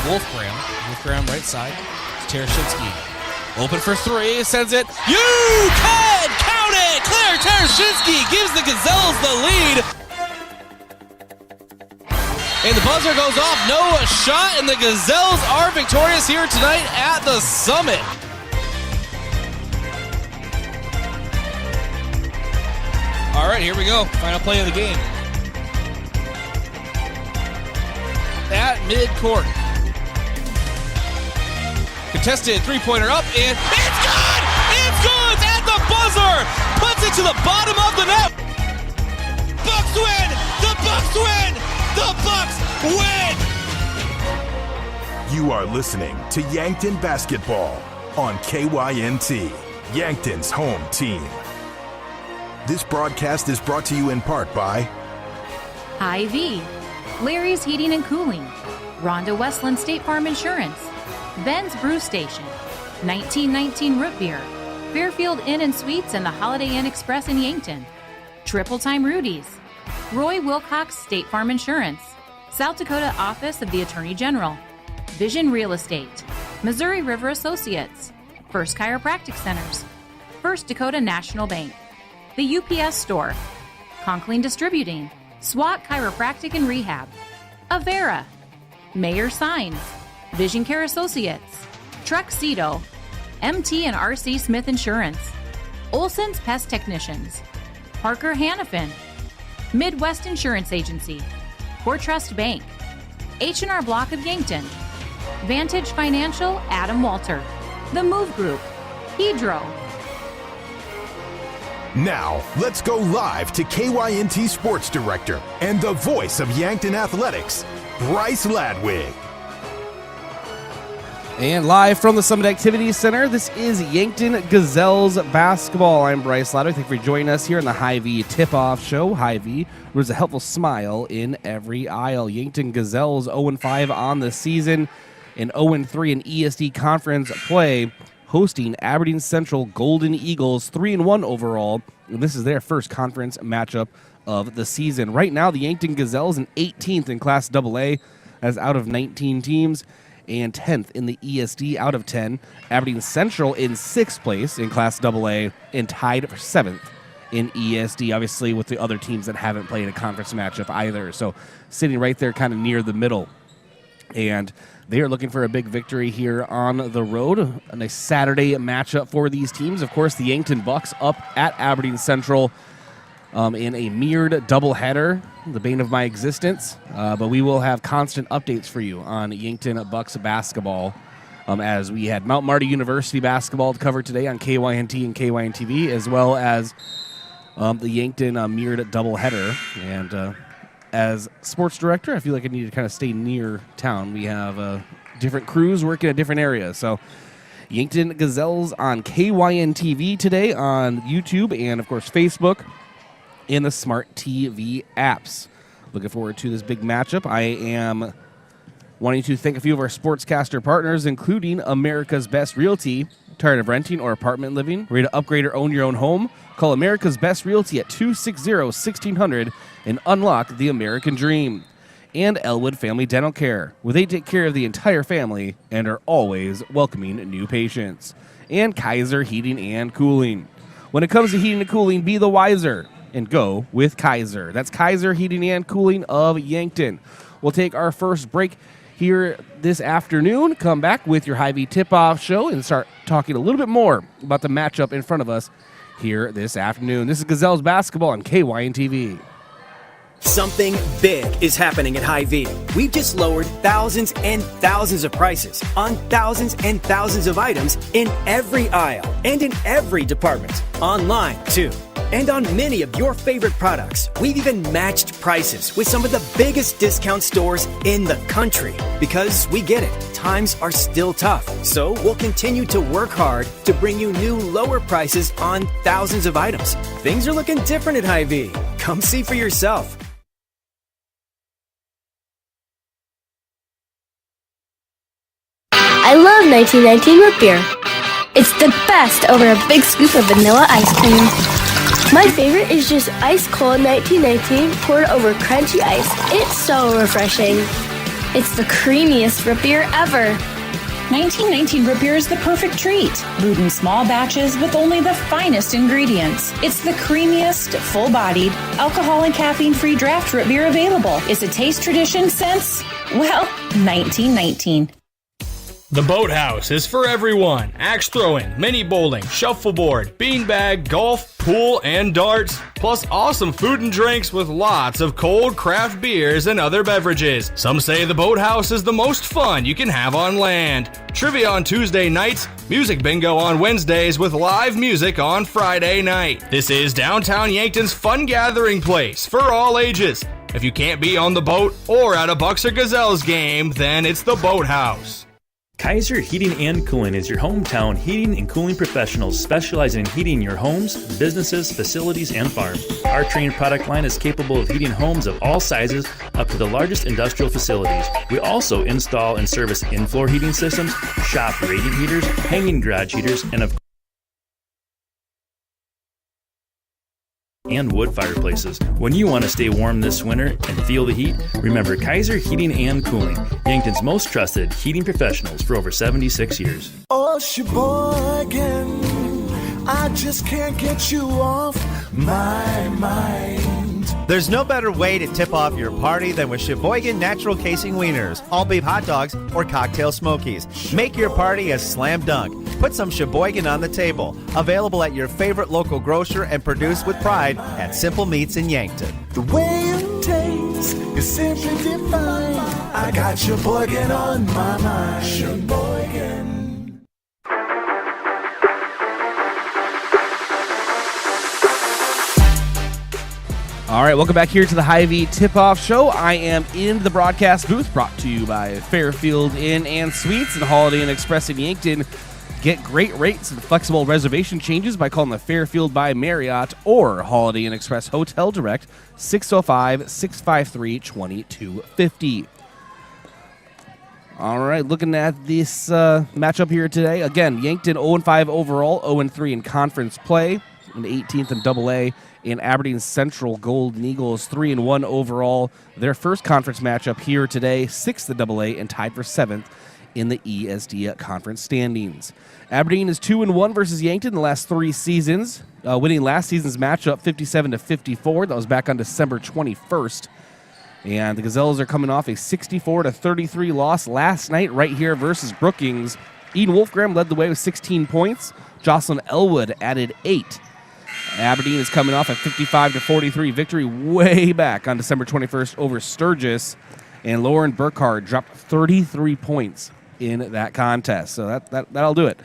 Wolfgram right side. Tereshitsky. Open for three. Sends it. You can count it! Claire Tereshitsky gives the Gazelles the lead. And the buzzer goes off. No shot, and the Gazelles are victorious here tonight at the Summit. All right, here we go. Final play of the game. At midcourt. Contested three-pointer up, and it's good! It's good! At the buzzer! Puts it to the bottom of the net. Bucks win! The Bucks win! The Bucks win! You are listening to Yankton Basketball on KYNT, Yankton's home team. This broadcast is brought to you in part by Hy-Vee, Larry's Heating and Cooling, Rhonda Westland State Farm Insurance, Ben's Brew Station, 1919 Root Beer, Fairfield Inn and Suites and the Holiday Inn Express in Yankton, Triple Time Rudy's, Roy Wilcox State Farm Insurance, South Dakota Office of the Attorney General, Vision Real Estate, Missouri River Associates, First Chiropractic Centers, First Dakota National Bank, the UPS Store, Conkling Distributing, SWAT Chiropractic and Rehab, Avera, Mayor Signs, Vision Care Associates, Truxedo, MT and RC Smith Insurance, Olson's Pest Technicians, Parker Hannafin, Midwest Insurance Agency, CoreTrust Bank, H&R Block of Yankton, Vantage Financial, Adam Walter, The Move Group, Hedro. Now, let's go live to KYNT Sports Director and the voice of Yankton Athletics, Bryce Ladwig. And live from the Summit Activities Center, this is Yankton Gazelles basketball. I'm Bryce Ladwig. Thank you for joining us here on the Hy-Vee Tip-Off Show. Hy-Vee, there's a helpful smile in every aisle. Yankton Gazelles 0-5 on the season and 0-3 in ESD conference play, hosting Aberdeen Central Golden Eagles 3-1 overall. And this is their first conference matchup of the season. Right now, the Yankton Gazelles in 18th in Class AA as out of 19 teams, and 10th in the ESD out of 10. Aberdeen Central in 6th place in Class AA and tied for 7th in ESD, obviously with the other teams that haven't played a conference matchup either. So sitting right there kind of near the middle. And they are looking for a big victory here on the road. A nice Saturday matchup for these teams. Of course, the Yankton Bucks up at Aberdeen Central in a mirrored doubleheader, the bane of my existence. But we will have constant updates for you on Yankton Bucks basketball as we had Mount Marty University basketball to cover today on KYNT and KYNTV, as well as the Yankton mirrored doubleheader. And as sports director, I feel like I need to kind of stay near town. We have different crews working at different areas. So Yankton Gazelles on KYNTV today on YouTube and, of course, Facebook and the Smart TV apps. Looking forward to this big matchup. I am wanting to thank a few of our sportscaster partners, including America's Best Realty. Tired of renting or apartment living? Ready to upgrade or own your own home? Call America's Best Realty at 260-1600 and unlock the American dream. And Elwood Family Dental Care, where they take care of the entire family and are always welcoming new patients. And Kaiser Heating and Cooling. When it comes to heating and cooling, be the wiser and go with Kaiser. That's Kaiser Heating and Cooling of Yankton. We'll take our first break here this afternoon, come back with your Hy-Vee Tip-Off Show and start talking a little bit more about the matchup in front of us here this afternoon. This is Gazelles basketball on KYNTV. Something big is happening at Hy-Vee. We've just lowered thousands and thousands of prices on thousands and thousands of items in every aisle and in every department. Online, too. And on many of your favorite products, we've even matched prices with some of the biggest discount stores in the country. Because we get it, times are still tough. So we'll continue to work hard to bring you new lower prices on thousands of items. Things are looking different at Hy-Vee. Come see for yourself. I love 1919 root beer. It's the best over a big scoop of vanilla ice cream. My favorite is just ice cold 1919 poured over crunchy ice. It's so refreshing. It's the creamiest root beer ever. 1919 root beer is the perfect treat. Brewed in small batches with only the finest ingredients. It's the creamiest, full-bodied, alcohol and caffeine-free draft root beer available. It's a taste tradition since, well, 1919. The Boathouse is for everyone. Axe throwing, mini bowling, shuffleboard, beanbag, golf, pool, and darts. Plus awesome food and drinks with lots of cold craft beers and other beverages. Some say the Boathouse is the most fun you can have on land. Trivia on Tuesday nights, music bingo on Wednesdays with live music on Friday night. This is downtown Yankton's fun gathering place for all ages. If you can't be on the boat or at a Bucks or Gazelles game, then it's the Boathouse. Kaiser Heating and Cooling is your hometown heating and cooling professionals specializing in heating your homes, businesses, facilities, and farm. Our trained product line is capable of heating homes of all sizes up to the largest industrial facilities. We also install and service in-floor heating systems, shop radiant heaters, hanging garage heaters, and wood fireplaces. When you want to stay warm this winter and feel the heat, remember Kaiser Heating and Cooling, Yankton's most trusted heating professionals for over 76 years. Oh, Sheboygan, I just can't get you off my mind. There's no better way to tip off your party than with Sheboygan Natural Casing Wieners, all beef hot dogs, or cocktail smokies. Make your party a slam dunk. Put some Sheboygan on the table. Available at your favorite local grocer and produced with pride at Simple Meats in Yankton. The way it tastes is simply divine. I got Sheboygan on my mind. Sheboygan. All right, welcome back here to the Hy-Vee Tip-Off Show. I am in the broadcast booth, brought to you by Fairfield Inn and Suites and Holiday Inn Express in Yankton. Get great rates and flexible reservation changes by calling the Fairfield by Marriott or Holiday Inn Express Hotel Direct, 605-653-2250. All right, looking at this matchup here today. Again, Yankton 0-5 overall, 0-3 in conference play, and 18th in Double-A. In Aberdeen Central Golden Eagles, 3-1 overall. Their first conference matchup here today, 6th in Double-A, and tied for 7th in the ESD conference standings. Aberdeen is 2-1 versus Yankton in the last 3 seasons, winning last season's matchup 57-54. That was back on December 21st. And the Gazelles are coming off a 64-33 loss last night right here versus Brookings. Eden Wolfgram led the way with 16 points. Jocelyn Elwood added 8. Aberdeen is coming off a 55-43 victory way back on December 21st over Sturgis, and Lauren Burkhardt dropped 33 points in that contest. So that'll do it.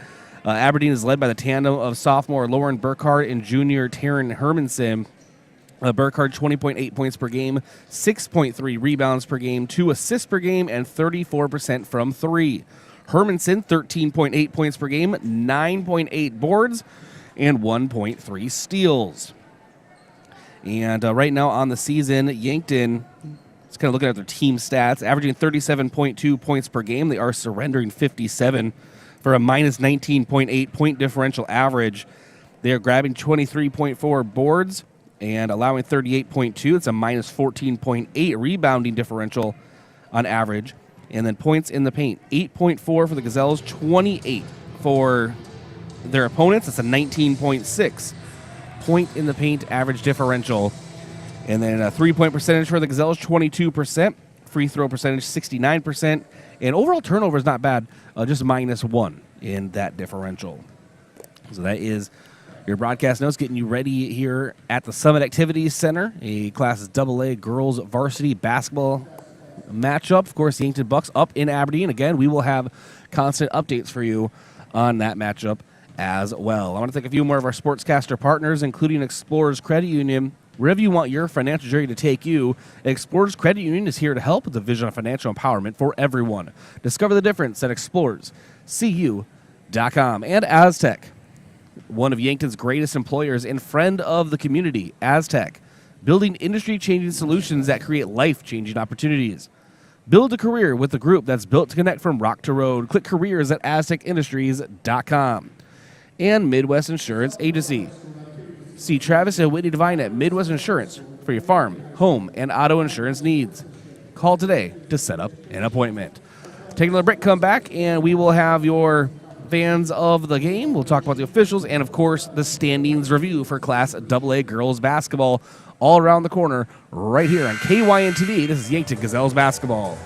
Aberdeen is led by the tandem of sophomore Lauren Burkhardt and junior Taryn Hermanson. Burkhardt 20.8 points per game, 6.3 rebounds per game, 2 assists per game, and 34% from 3. Hermanson 13.8 points per game, 9.8 boards, and 1.3 steals. And right now on the season, Yankton is kind of looking at their team stats, averaging 37.2 points per game. They are surrendering 57 for a minus 19.8 point differential average. They are grabbing 23.4 boards and allowing 38.2. It's a minus 14.8 rebounding differential on average. And then points in the paint, 8.4 for the Gazelles, 28 for their opponents. It's a 19.6 point in the paint average differential. And then a 3-point percentage for the Gazelles, 22%. Free throw percentage, 69%. And overall turnover is not bad, just -1 in that differential. So that is your broadcast notes, getting you ready here at the Summit Activities Center, a Classes AA girls varsity basketball matchup. Of course, the Yankton Bucks up in Aberdeen. Again, we will have constant updates for you on that matchup as well. I want to thank a few more of our sportscaster partners, including Explorers Credit Union. Wherever you want your financial journey to take you, Explorers Credit Union is here to help with the vision of financial empowerment for everyone. Discover the difference at explorerscu.com. And Aztec, one of Yankton's greatest employers and friend of the community. Aztec, building industry-changing solutions that create life-changing opportunities. Build a career with a group that's built to connect from rock to road. Click careers at aztecindustries.com. And Midwest Insurance Agency. See Travis and Whitney Devine at Midwest Insurance for your farm, home, and auto insurance needs. Call today to set up an appointment. Take another break, come back, and we will have your fans of the game. We'll talk about the officials and, of course, the standings review for Class AA girls basketball all around the corner right here on KYN-TV. This is Yankton Gazelles basketball.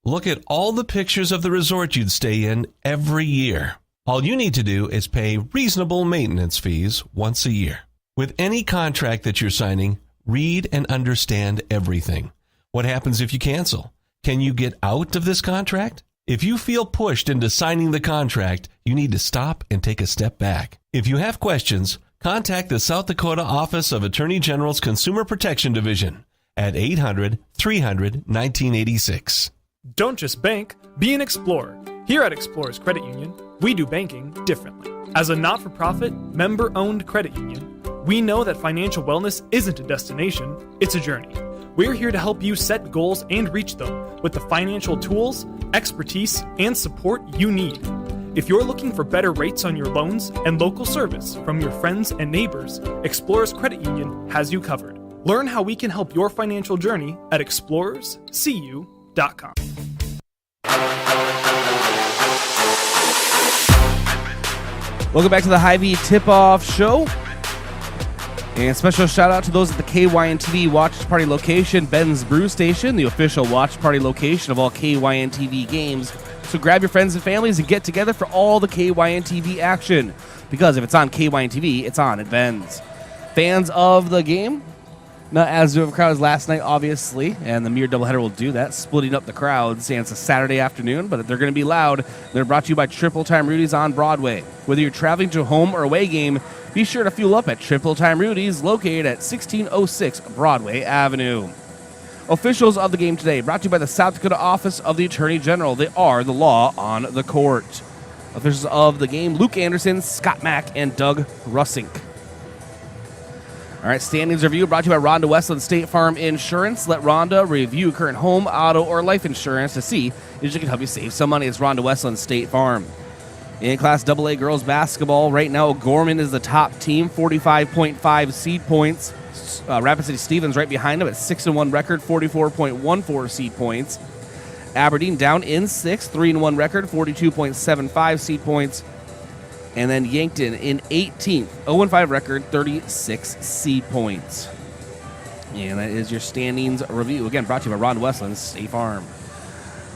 Look at all the pictures of the resort you'd stay in every year. All you need to do is pay reasonable maintenance fees once a year. With any contract that you're signing, read and understand everything. What happens if you cancel? Can you get out of this contract? If you feel pushed into signing the contract, you need to stop and take a step back. If you have questions, contact the South Dakota Office of Attorney General's Consumer Protection Division at 800-300-1986. Don't just bank, be an explorer. Here at Explorers Credit Union, we do banking differently. As a not-for-profit, member-owned credit union, we know that financial wellness isn't a destination, it's a journey. We're here to help you set goals and reach them with the financial tools, expertise, and support you need. If you're looking for better rates on your loans and local service from your friends and neighbors, Explorers Credit Union has you covered. Learn how we can help your financial journey at explorerscu.com. Welcome back to the Hy-Vee Tip-Off Show. And special shout out to those at the KYN-TV Watch Party location, Ben's Brew Station, the official watch party location of all KYN-TV games. So grab your friends and families and get together for all the KYN-TV action. Because if it's on KYN-TV, it's on at Ben's. Fans of the game, not as big of a crowd as last night, obviously, and the Mirror doubleheader will do that, splitting up the crowds. And it's a Saturday afternoon, but they're going to be loud. They're brought to you by Triple Time Rudy's on Broadway. Whether you're traveling to a home or away game, be sure to fuel up at Triple Time Rudy's, located at 1606 Broadway Avenue. Officials of the game today, brought to you by the South Dakota Office of the Attorney General. They are the law on the court. Officials of the game, Luke Anderson, Scott Mack, and Doug Russink. All right, standings review brought to you by Rhonda Westland State Farm Insurance. Let Rhonda review current home, auto, or life insurance to see if she can help you save some money. It's Rhonda Westland State Farm. In Class AA girls basketball, right now, Gorman is the top team, 45.5 seed points. Rapid City Stevens right behind them at 6-1 record, 44.14 seed points. Aberdeen down in 6th, 3-1 record, 42.75 seed points. And then Yankton in 18th, 0-5 record, 36 seed points. And that is your standings review. Again, brought to you by Ron Westland State Farm.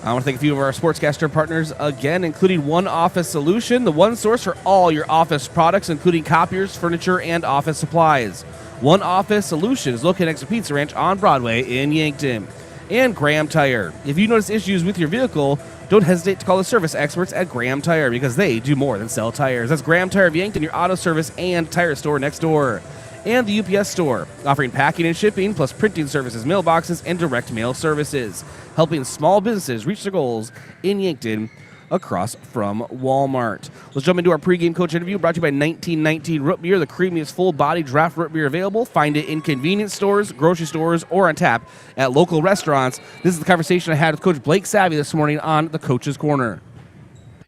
I want to thank a few of our sportscaster partners again, including One Office Solution, the one source for all your office products, including copiers, furniture, and office supplies. One Office Solution is located next to Pizza Ranch on Broadway in Yankton. And Graham Tire. If you notice issues with your vehicle, don't hesitate to call the service experts at Graham Tire because they do more than sell tires. That's Graham Tire of Yankton, your auto service and tire store next door. And the UPS store, offering packing and shipping, plus printing services, mailboxes, and direct mail services, helping small businesses reach their goals in Yankton across from Walmart. Let's jump into our pregame coach interview, brought to you by 1919 Root Beer, the creamiest full-body draft root beer available. Find it in convenience stores, grocery stores, or on tap at local restaurants. This is the conversation I had with Coach Blake Savvy this morning on the Coach's Corner.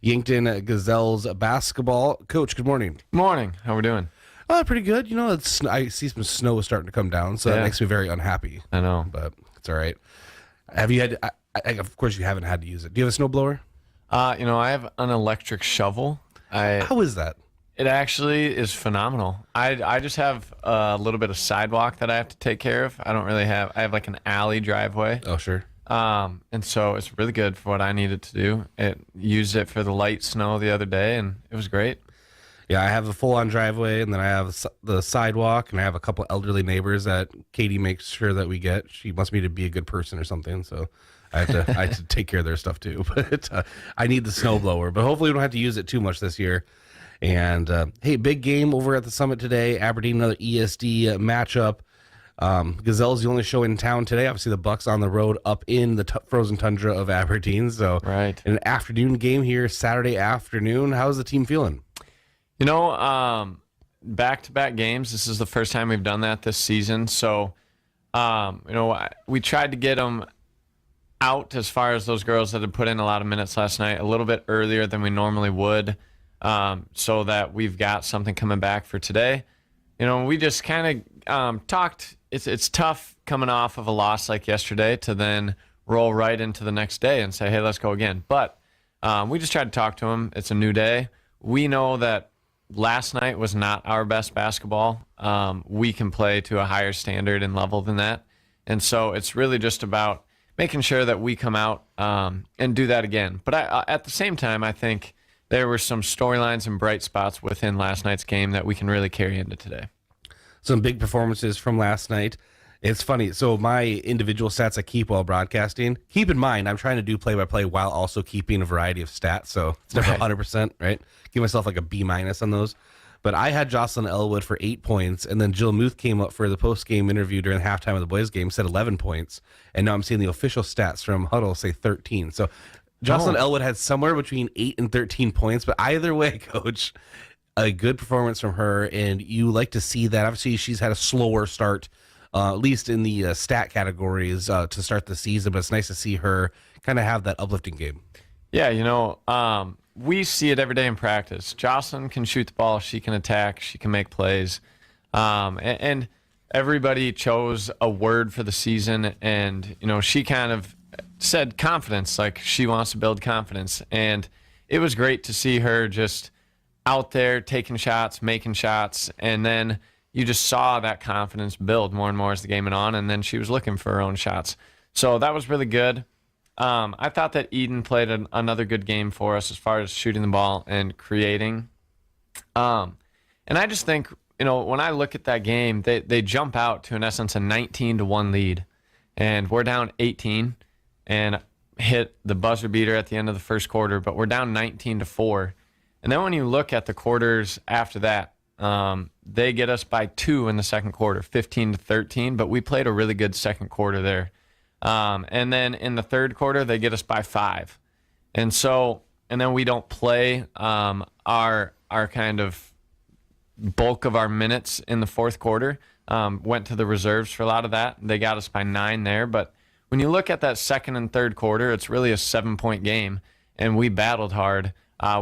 Yankton Gazelles basketball. Coach, good morning. Morning. How we doing? Pretty good. You know, I see some snow starting to come down, so that makes me very unhappy. I know. But it's all right. Have you had, of course you haven't had to use it. Do you have a snowblower? I have an electric shovel. How is that? It actually is phenomenal. I just have a little bit of sidewalk that I have to take care of. I have like an alley driveway. Oh, sure. And so it's really good for what I needed to do. It used it for the light snow the other day, and it was great. Yeah, I have a full-on driveway, and then I have the sidewalk, and I have a couple elderly neighbors that Katie makes sure that we get. She wants me to be a good person or something, so I have to take care of their stuff too. But I need the snowblower. But hopefully we don't have to use it too much this year. And hey, big game over at the Summit today. Aberdeen, another ESD matchup. Gazelle's the only show in town today. Obviously, the Bucks on the road up in the frozen tundra of Aberdeen. So, right, an afternoon game here Saturday afternoon. How's the team feeling? Back-to-back games. This is the first time we've done that this season. So, we tried to get them out as far as those girls that had put in a lot of minutes last night a little bit earlier than we normally would, so that we've got something coming back for today. We just kind of talked. It's tough coming off of a loss like yesterday to then roll right into the next day and say, hey, let's go again. But we just tried to talk to them. It's a new day. We know that last night was not our best basketball. We can play to a higher standard and level than that. And so it's really just about making sure that we come out and do that again. But at the same time, I think there were some storylines and bright spots within last night's game that we can really carry into today. Some big performances from last night. It's funny. So my individual stats I keep while broadcasting, keep in mind, I'm trying to do play-by-play while also keeping a variety of stats. So it's never 100%, right? Give myself like a B- on those. But I had Jocelyn Elwood for 8 points, and then Jill Muth came up for the post-game interview during the halftime of the boys' game, said 11 points. And now I'm seeing the official stats from Huddle say 13. So Jocelyn Elwood had somewhere between 8 and 13 points. But either way, Coach, a good performance from her, and you like to see that. Obviously, she's had a slower start, at least in the stat categories to start the season, but it's nice to see her kind of have that uplifting game. Yeah, we see it every day in practice. Jocelyn can shoot the ball. She can attack. She can make plays. And everybody chose a word for the season, and, she kind of said confidence, like she wants to build confidence. And it was great to see her just out there taking shots, making shots, and then you just saw that confidence build more and more as the game went on, and then she was looking for her own shots. So that was really good. I thought that Eden played another good game for us as far as shooting the ball and creating. And I just think, when I look at that game, they jump out to, in essence, a 19-1 lead, and we're down 18 and hit the buzzer beater at the end of the first quarter, but we're down 19-4. And then when you look at the quarters after that, they get us by 2 in the second quarter, 15-13, but we played a really good second quarter there. And then in the third quarter, they get us by 5. And then we don't play our kind of bulk of our minutes in the fourth quarter. Went to the reserves for a lot of that. They got us by 9 there. But when you look at that second and third quarter, it's really a 7-point game, and we battled hard.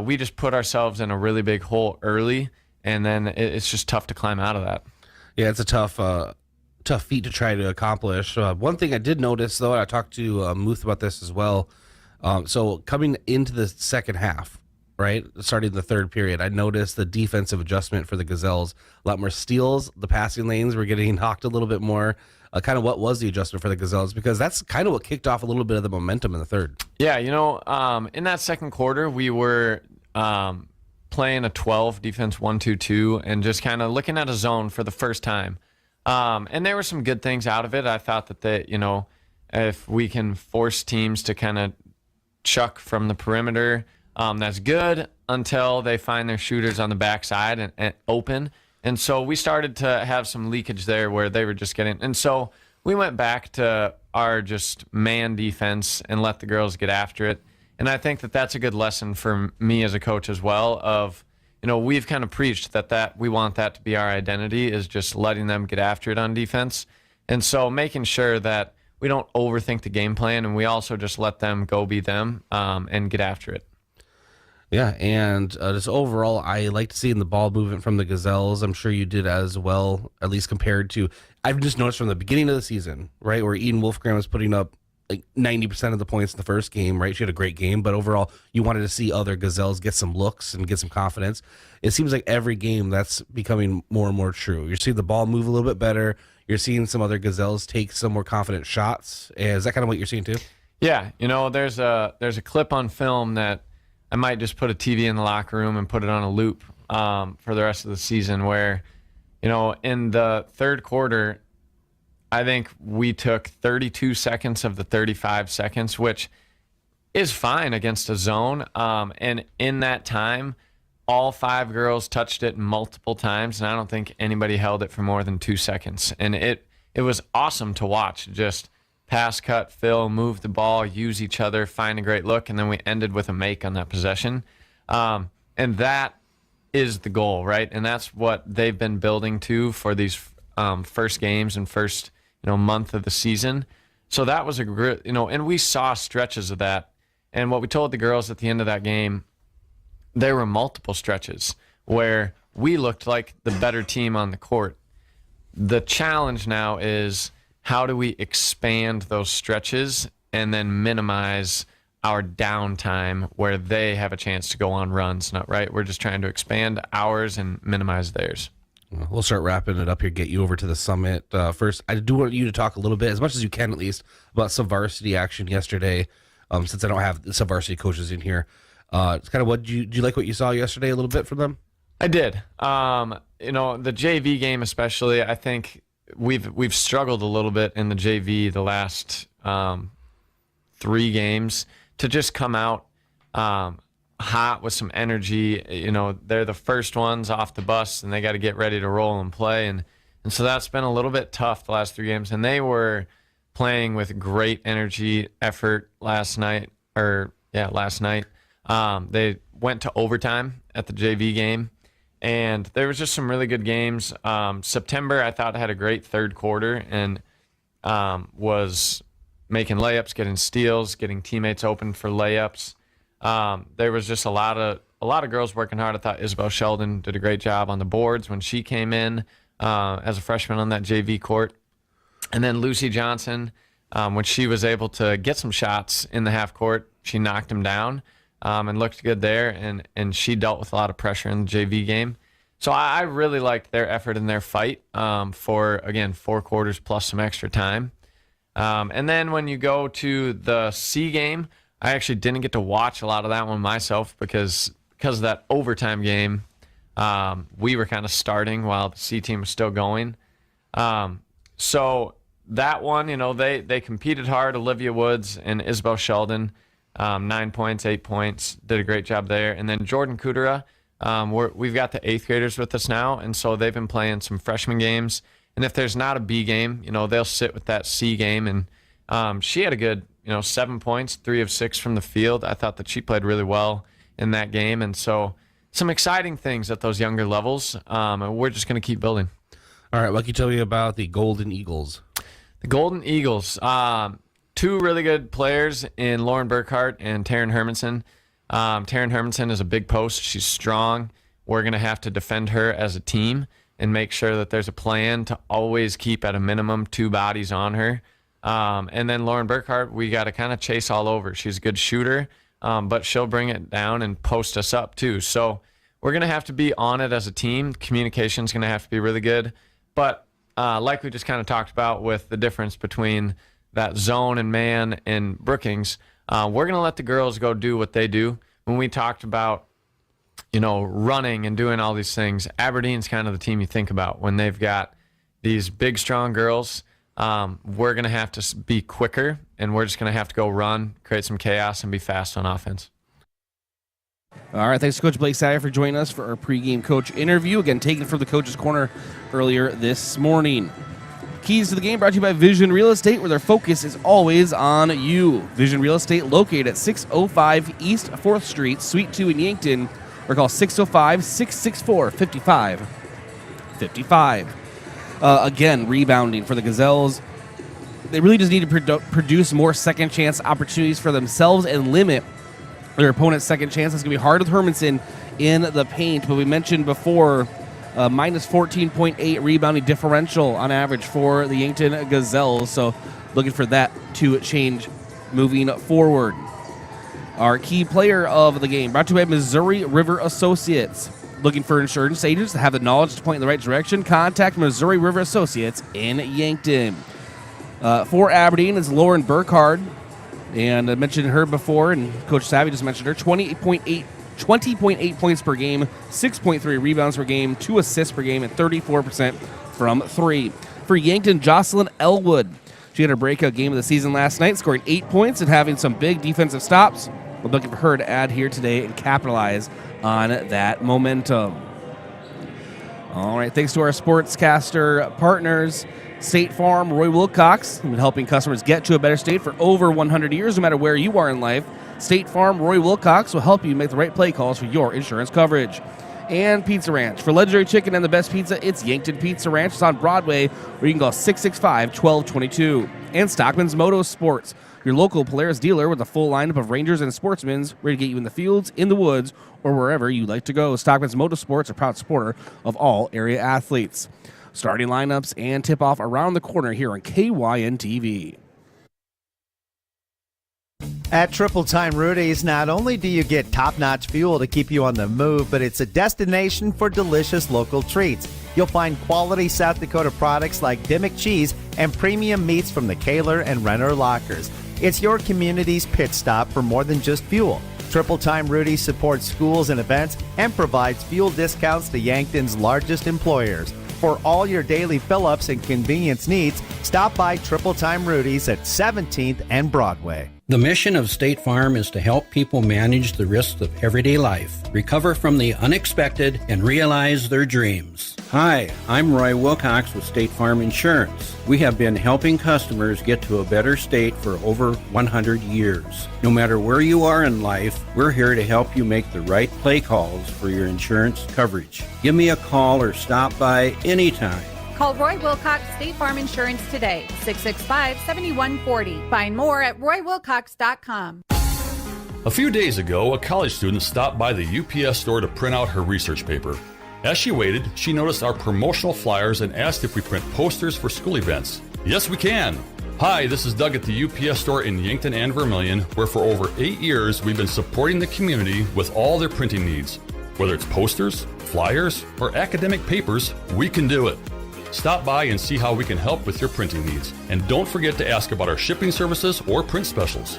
We just put ourselves in a really big hole early, and then it's just tough to climb out of that. Yeah, it's a tough feat to try to accomplish. One thing I did notice, though, and I talked to Muth about this as well. So coming into the second half, right, starting the third period, I noticed the defensive adjustment for the Gazelles. A lot more steals. The passing lanes were getting hawked a little bit more. Kind of what was the adjustment for the Gazelles? Because that's kind of what kicked off a little bit of the momentum in the third. Yeah, in that second quarter, we were playing a 12 defense 1-2-2 and just kind of looking at a zone for the first time. And there were some good things out of it. I thought that if we can force teams to kind of chuck from the perimeter, that's good until they find their shooters on the backside and open. And so we started to have some leakage there where they were just getting. And so we went back to our just man defense and let the girls get after it. And I think that that's a good lesson for me as a coach as well of, we've kind of preached that we want that to be our identity, is just letting them get after it on defense. And so making sure that we don't overthink the game plan, and we also just let them go be them and get after it. Yeah, and just overall, I liked seeing the ball movement from the Gazelles. I'm sure you did as well, at least compared to, I've just noticed from the beginning of the season, right, where Eden Wolfgram was putting up like 90% of the points in the first game, right? She had a great game, but overall, you wanted to see other Gazelles get some looks and get some confidence. It seems like every game that's becoming more and more true. You're seeing the ball move a little bit better. You're seeing some other Gazelles take some more confident shots. Is that kind of what you're seeing too? Yeah, there's a clip on film that I might just put a TV in the locker room and put it on a loop for the rest of the season where, in the third quarter, I think we took 32 seconds of the 35 seconds, which is fine against a zone. And in that time, all 5 girls touched it multiple times, and I don't think anybody held it for more than 2 seconds. And it was awesome to watch. Just pass, cut, fill, move the ball, use each other, find a great look, and then we ended with a make on that possession. And that is the goal, right? And that's what they've been building to for these first games and first month of the season. So that was a great, and we saw stretches of that. And what we told the girls at the end of that game, there were multiple stretches where we looked like the better team on the court. The challenge now is how do we expand those stretches and then minimize our downtime where they have a chance to go on runs, not right? We're just trying to expand ours and minimize theirs. We'll start wrapping it up here, get you over to the summit. First, I do want you to talk a little bit, as much as you can at least, about some varsity action yesterday, since I don't have some varsity coaches in here. It's kind of what do you like what you saw yesterday a little bit from them? I did. The JV game especially, I think we've struggled a little bit in the JV the last 3 games to just come out hot with some energy. They're the first ones off the bus and they got to get ready to roll and play. And so that's been a little bit tough the last 3 games. And they were playing with great energy, effort last night. They went to overtime at the JV game. And there was just some really good games. September, I thought, had a great third quarter and was making layups, getting steals, getting teammates open for layups. There was just a lot of girls working hard. I thought Isabel Sheldon did a great job on the boards when she came in as a freshman on that JV court. And then Lucy Johnson, when she was able to get some shots in the half court, she knocked them down and looked good there. And she dealt with a lot of pressure in the JV game. So I really liked their effort and their fight for, again, 4 quarters plus some extra time. And then when you go to the C game, I actually didn't get to watch a lot of that one myself because of that overtime game. We were kind of starting while the C team was still going. So that one, they competed hard. Olivia Woods and Isabel Sheldon, 9 points, 8 points, did a great job there. And then Jordan Kudera, we've got the 8th graders with us now, and so they've been playing some freshman games. And if there's not a B game, they'll sit with that C game. And she had a good, 7 points, 3 of 6 from the field. I thought that she played really well in that game. And so some exciting things at those younger levels. And we're just going to keep building. All right, what can you tell me about the Golden Eagles? The Golden Eagles, 2 really good players in Lauren Burkhart and Taryn Hermanson. Taryn Hermanson is a big post. She's strong. We're going to have to defend her as a team and make sure that there's a plan to always keep at a minimum 2 bodies on her. And then Lauren Burkhart, we got to kind of chase all over. She's a good shooter, but she'll bring it down and post us up too. So we're going to have to be on it as a team. Communication's going to have to be really good. But like we just kind of talked about with the difference between that zone and man and Brookings, we're going to let the girls go do what they do. When we talked about, running and doing all these things, Aberdeen's kind of the team you think about when they've got these big, strong girls. We're going to have to be quicker, and we're just going to have to go run, create some chaos, and be fast on offense. All right, thanks to Coach Blake Sayer for joining us for our pregame coach interview. Again, taken from the Coach's Corner earlier this morning. Keys to the game brought to you by Vision Real Estate, where their focus is always on you. Vision Real Estate located at 605 East 4th Street, Suite 2 in Yankton, or call 605-664-5555. Again, rebounding for the Gazelles. They really just need to produce more second chance opportunities for themselves and limit their opponent's second chance. It's going to be hard with Hermanson in the paint, but we mentioned before minus 14.8 rebounding differential on average for the Yankton Gazelles, so looking for that to change moving forward. Our key player of the game brought to you by Missouri River Associates. Looking for insurance agents that have the knowledge to point in the right direction? Contact Missouri River Associates in Yankton. For Aberdeen is Lauren Burkhart, and I mentioned her before, and Coach Savvy just mentioned her. 20.8 points per game, 6.3 rebounds per game, 2 assists per game, and 34% from 3. For Yankton, Jocelyn Elwood. She had her breakout game of the season last night, scoring 8 points and having some big defensive stops. We're looking for her to add here today and capitalize on that momentum. All right, thanks to our sportscaster partners, State Farm, Roy Wilcox, who've been helping customers get to a better state for over 100 years, no matter where you are in life. State Farm, Roy Wilcox will help you make the right play calls for your insurance coverage. And Pizza Ranch. For legendary chicken and the best pizza, it's Yankton Pizza Ranch. It's on Broadway, where you can call 665-1222. And Stockman's Motorsports, your local Polaris dealer with a full lineup of Rangers and Sportsmans, ready to get you in the fields, in the woods, or wherever you like to go. Stockman's Motorsports, a proud supporter of all area athletes. Starting lineups and tip-off around the corner here on KYN-TV. At Triple Time Rudy's, not only do you get top-notch fuel to keep you on the move, but it's a destination for delicious local treats. You'll find quality South Dakota products like Dimmick cheese and premium meats from the Kaler and Renner lockers. It's your community's pit stop for more than just fuel. Triple Time Rudy's supports schools and events and provides fuel discounts to Yankton's largest employers. For all your daily fill-ups and convenience needs, stop by Triple Time Rudy's at 17th and Broadway. The mission of State Farm is to help people manage the risks of everyday life, recover from the unexpected, and realize their dreams. Hi, I'm Roy Wilcox with State Farm Insurance. We have been helping customers get to a better state for over 100 years. No matter where you are in life, we're here to help you make the right play calls for your insurance coverage. Give me a call or stop by anytime. Call Roy Wilcox State Farm Insurance today, 665-7140. Find more at roywilcox.com. A few days ago, a college student stopped by the UPS store to print out her research paper. As she waited, she noticed our promotional flyers and asked if we print posters for school events. Yes, we can. Hi, this is Doug at the UPS store in Yankton and Vermilion, where for over 8 years we've been supporting the community with all their printing needs. Whether it's posters, flyers, or academic papers, we can do it. Stop by and see how we can help with your printing needs. And don't forget to ask about our shipping services or print specials.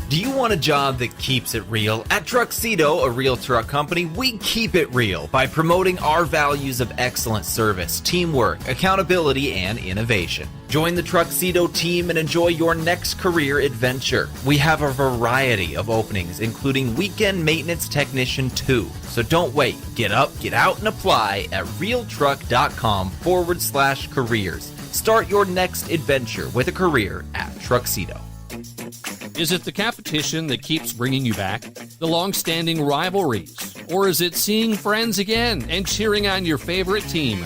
Do you want a job that keeps it real? At Truxedo, a real truck company, we keep it real by promoting our values of excellent service, teamwork, accountability, and innovation. Join the Truxedo team and enjoy your next career adventure. We have a variety of openings, including weekend maintenance technician 2. So don't wait. Get up, get out, and apply at realtruck.com/careers. Start your next adventure with a career at Truxedo. Is it the competition that keeps bringing you back? The long-standing rivalries? Or is it seeing friends again and cheering on your favorite team?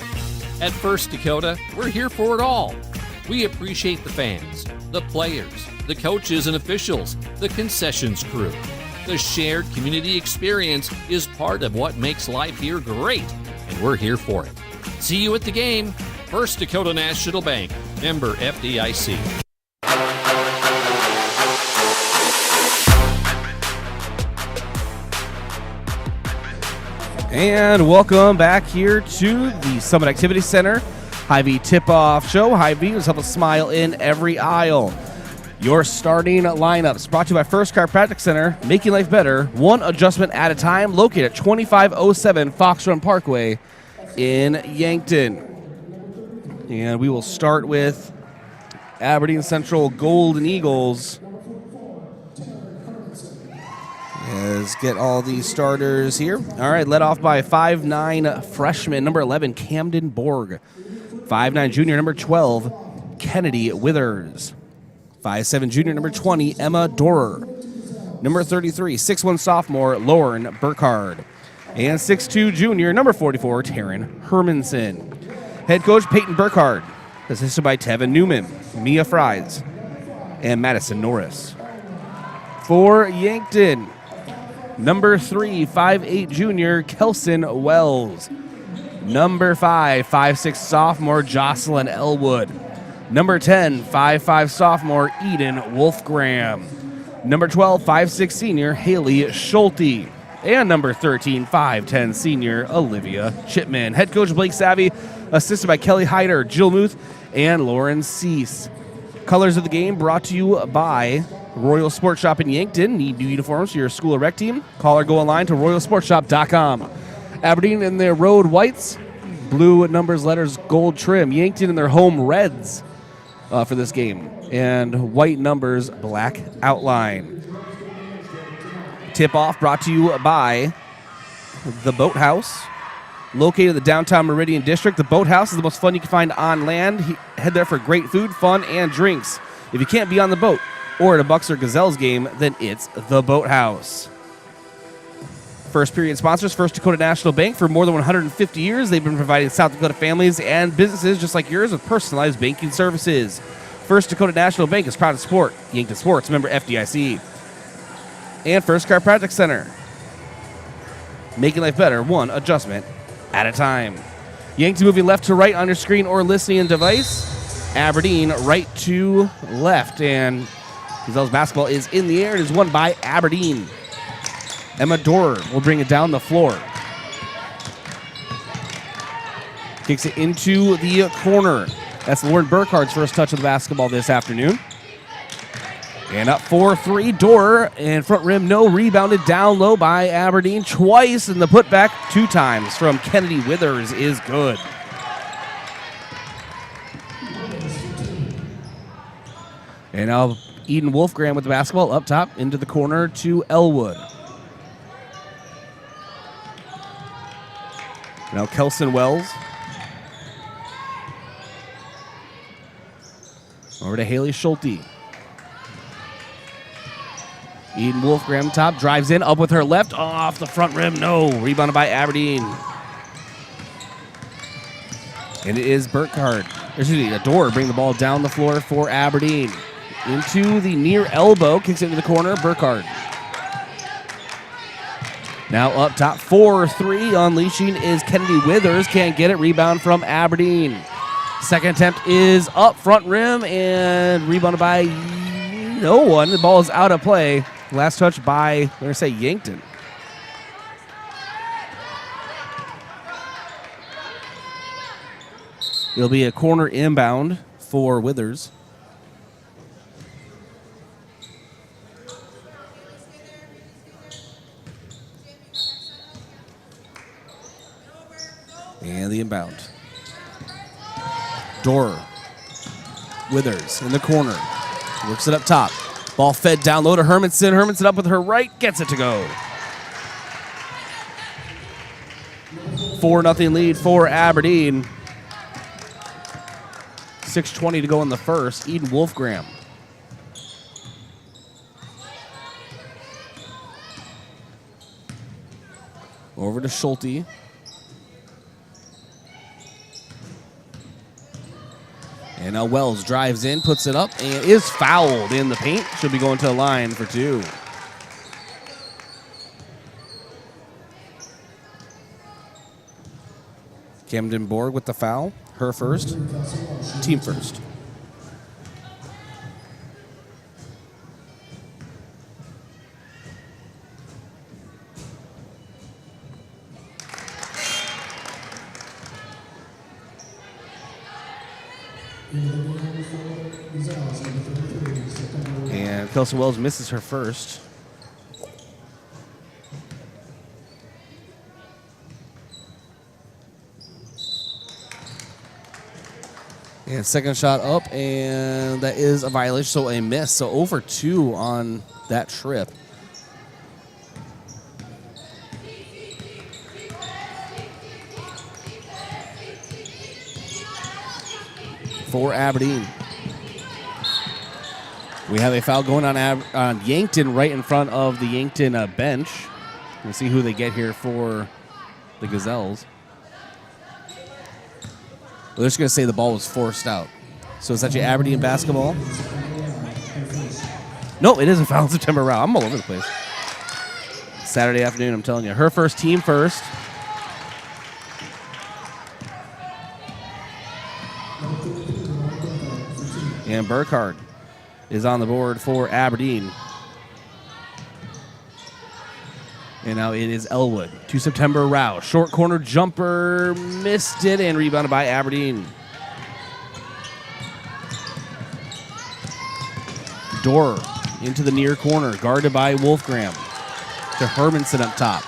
At First Dakota, we're here for it all. We appreciate the fans, the players, the coaches and officials, the concessions crew. The shared community experience is part of what makes life here great, and we're here for it. See you at the game. First Dakota National Bank, member FDIC. And welcome back here to the Summit Activity Center Hy-Vee Tip-Off Show. Hy-Vee is help us smile in every aisle. Your starting lineups brought to you by First Chiropractic Center, making life better, one adjustment at a time, located at 2507 Fox Run Parkway in Yankton. And we will start with Aberdeen Central Golden Eagles. Let's get all these starters here. All right, led off by 5'9" freshman, number 11, Camden Borg. 5'9" junior, number 12, Kennedy Withers. 5'7" junior, number 20, Emma Dorer. Number 33, 6'1" sophomore, Lauren Burkhard. And 6'2" junior, number 44, Taryn Hermanson. Head coach Peyton Burkhard, assisted by Tevin Newman, Mia Fries, and Madison Norris. For Yankton, number 3, 5'8" junior, Kelson Wells. Number 5, 5'6" sophomore, Jocelyn Elwood. Number 10, 5'5" sophomore, Eden Wolfgram. Number 12, 5'6" senior, Haley Schulte. And number 13, 5'10" senior, Olivia Chipman. Head coach Blake Savvy, assisted by Kelly Hyder, Jill Muth, and Lauren Cease. Colors of the game brought to you by Royal Sports Shop in Yankton. Need new uniforms for your school or rec team? Call or go online to royalsportshop.com. Aberdeen in their road whites, blue numbers, letters, gold trim. Yankton in their home reds for this game, and white numbers, black outline. Tip-off brought to you by the Boathouse. Located in the downtown Meridian District, the Boathouse is the most fun you can find on land. Head there for great food, fun, and drinks. If you can't be on the boat or at a Bucks or Gazelles game, then it's the Boathouse. First period sponsors, First Dakota National Bank. For more than 150 years, they've been providing South Dakota families and businesses just like yours with personalized banking services. First Dakota National Bank is proud to support Yankton Sports, member FDIC. And First Chiropractic Center, making life better, one adjustment at a time. Yankton moving left to right on your screen or listening device. Aberdeen right to left. And Gazelles basketball is in the air. It is won by Aberdeen. Emma Dorer will bring it down the floor. Kicks it into the corner. That's Lauren Burkhardt's first touch of the basketball this afternoon. And up 4-3, Dorer, and front rim, no. Rebounded down low by Aberdeen twice, and the putback 2 times from Kennedy Withers is good. And now Eden Wolfgram with the basketball up top into the corner to Elwood. Now Kelson Wells. Over to Haley Schulte. Eden Wolfgram top, drives in, up with her left, off the front rim, no. Rebounded by Aberdeen. And it is Dorer bring the ball down the floor for Aberdeen. Into the near elbow, kicks it into the corner, Burkhardt. Now up top, 4-3, unleashing is Kennedy Withers, can't get it, rebound from Aberdeen. Second attempt is up front rim and rebounded by no one. The ball is out of play. Last touch by, I'm going to say, Yankton. It'll be a corner inbound for Withers. And the inbound. Dorer. Withers in the corner. Works it up top. Ball fed down low to Hermanson. Hermanson up with her right. Gets it to go. 4-0 lead for Aberdeen. 6:20 to go in the first. Eden Wolfgram. Over to Schulte. And now Wells drives in, puts it up, and is fouled in the paint. Should be going to the line for 2. Camden Borg with the foul. Her first. Team first. And Kelson Wells misses her first. And second shot up, and that is a violation, so a miss. So over 2 on that trip. For Aberdeen. We have a foul going on Yankton right in front of the Yankton bench. We'll see who they get here for the Gazelles. Well, they're just going to say the ball was forced out. So it's actually Aberdeen basketball. No, it is a foul. September Rao. I'm all over the place. Saturday afternoon, I'm telling you. Her first, team first. And Burkhardt is on the board for Aberdeen. And now it is Elwood to September Rao. Short corner jumper, missed it, and rebounded by Aberdeen. Dorer into the near corner, guarded by Wolfgram. To Hermanson up top.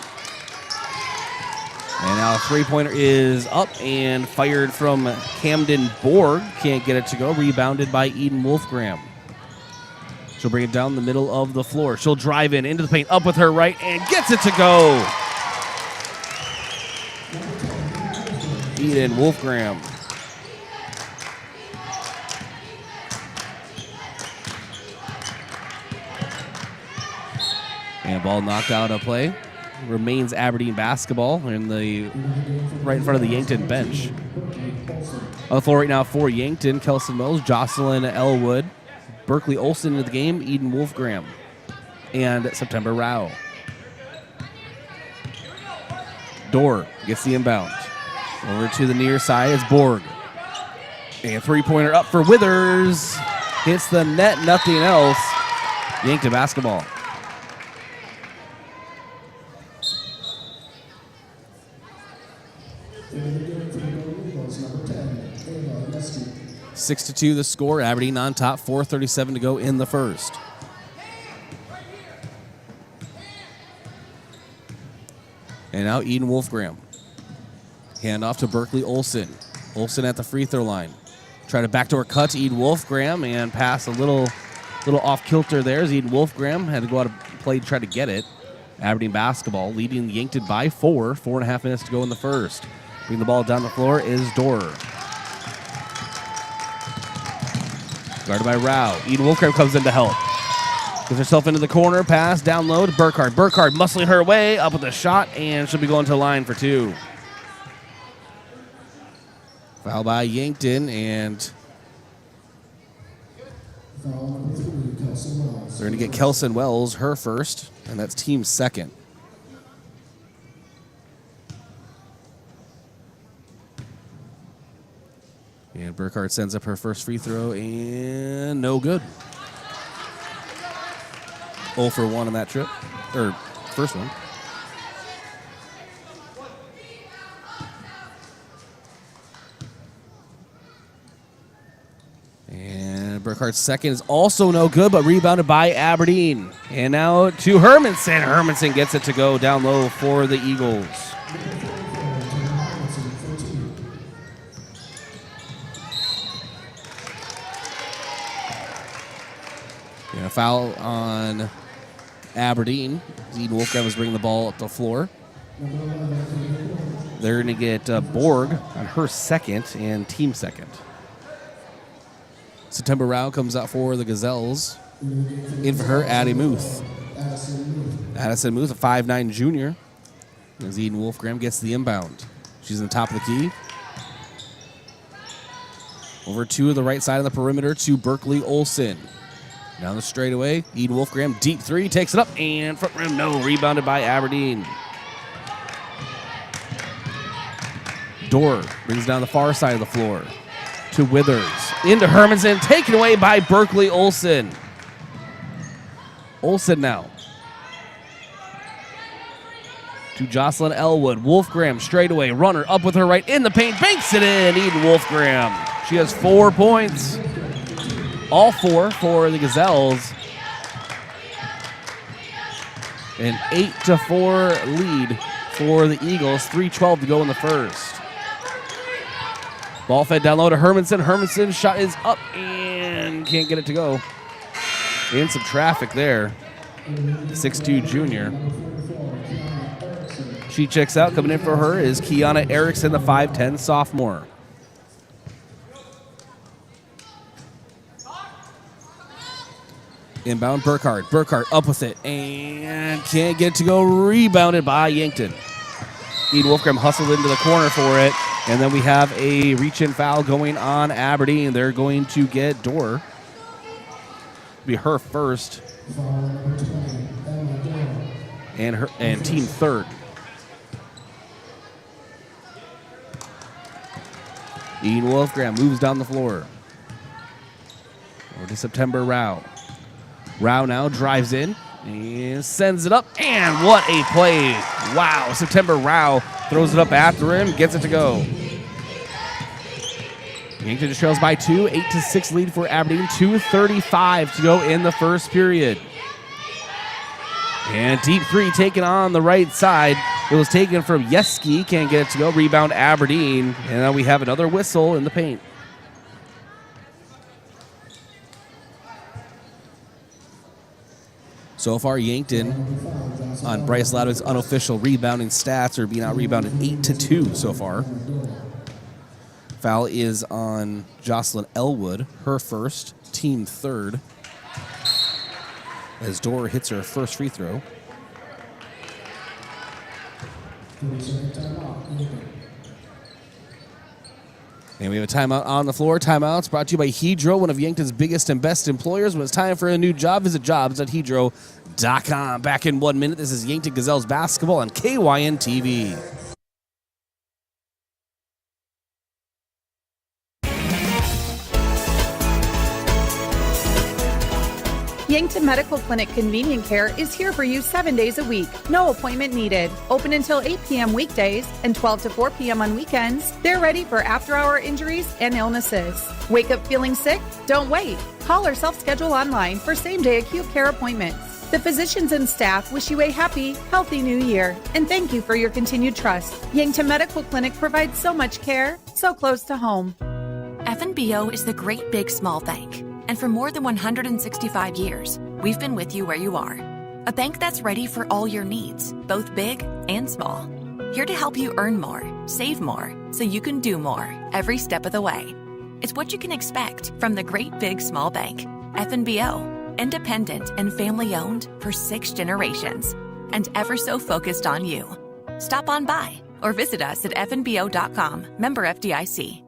And now a three-pointer is up and fired from Camden Borg. Can't get it to go. Rebounded by Eden Wolfgram. She'll bring it down the middle of the floor. She'll drive in into the paint, up with her right, and gets it to go. Eden Wolfgram. And ball knocked out of play. Remains Aberdeen basketball right in front of the Yankton bench. On the floor right now for Yankton, Kelson Mills, Jocelyn Elwood, Berkeley Olsen into the game, Eden Wolfgram, and September Rao. Dorer gets the inbound. Over to the near side is Borg. And three-pointer up for Withers. Hits the net, nothing else. Yankton basketball. Six to 2 the score. Aberdeen on top. 4:37 to go in the first. And now Eden Wolfgram. Hand off to Berkeley Olsen. Olsen at the free throw line. Try to backdoor cut to Eden Wolfgram and pass a little off kilter there as Eden Wolfgram had to go out of play to try to get it. Aberdeen basketball leading Yankton by 4. 4.5 minutes to go in the first. Bring the ball down the floor is Dorer. Guarded by Rao. Eden Wolfgram comes in to help. Gets herself into the corner. Pass down low to Burkhardt. Burkhardt muscling her way up with a shot, and she'll be going to the line for 2. Foul by Yankton, and they're going to get Kelson Wells her first, and that's team second. And Burkhardt sends up her first free throw, and no good. 0 for 1 on that trip, or first one. And Burkhardt's second is also no good, but rebounded by Aberdeen. And now to Hermanson. Hermanson gets it to go down low for the Eagles. And a foul on Aberdeen. Eden Wolfgram is bringing the ball up the floor. They're going to get Borg on her second and team second. September Rao comes out for the Gazelles. In for her, Addie Muth. Addison Muth, a 5'9 junior. As Eden Wolfgram gets the inbound. She's on the top of the key. Over to the right side of the perimeter to Berkeley Olsen. Down the straightaway, Eden Wolfgram, deep three, takes it up, and front rim, no, rebounded by Aberdeen. Dorr brings down the far side of the floor to Withers. Into Hermanson, taken away by Berkeley Olsen. Olsen now. To Jocelyn Elwood. Wolfgram straightaway, runner up with her right in the paint, banks it in, Eden Wolfgram. She has 4 points. All 4 for the Gazelles. An 8-4 lead for the Eagles. 3:12 to go in the first. Ball fed down low to Hermanson. Hermanson's shot is up and can't get it to go. In some traffic there. 6'2 junior. She checks out. Coming in for her is Kiana Erickson, the 5'10 sophomore. Inbound Burkhardt. Burkhardt up with it and can't get it to go. Rebounded by Yankton. Eden Wolfgram hustled into the corner for it. And then we have a reach-in foul going on Aberdeen. They're going to get Dorr. Be her first. And team third. Eden Wolfgram moves down the floor. Over to September Rao. Rao now drives in and sends it up. And what a play. Wow. September Rao throws it up after him, gets it to go. Yankton just trails by 2, 8-6 lead for Aberdeen. 2:35 to go in the first period. And deep three taken on the right side. It was taken from Yeski, can't get it to go. Rebound Aberdeen. And now we have another whistle in the paint. So far, Yankton on Bryce Ladwig's unofficial rebounding stats are being out-rebounded 8-2 so far. Foul is on Jocelyn Elwood, her first, team third. As Dorr hits her first free throw. And we have a timeout on the floor. Timeouts brought to you by Hedro, one of Yankton's biggest and best employers. When it's time for a new job, visit jobs.hedro.com. Back in 1 minute, this is Yankton Gazelles basketball on KYN TV. Yankton Medical Clinic Convenient Care is here for you 7 days a week. No appointment needed. Open until 8 p.m. weekdays and 12 to 4 p.m. on weekends. They're ready for after-hour injuries and illnesses. Wake up feeling sick? Don't wait. Call or self-schedule online for same-day acute care appointments. The physicians and staff wish you a happy, healthy new year, and thank you for your continued trust. Yankton Medical Clinic provides so much care, so close to home. FNBO is the great big small bank. And for more than 165 years, we've been with you where you are. A bank that's ready for all your needs, both big and small. Here to help you earn more, save more, so you can do more every step of the way. It's what you can expect from the great big small bank. FNBO, independent and family owned for 6 generations, and ever so focused on you. Stop on by or visit us at fnbo.com. Member FDIC.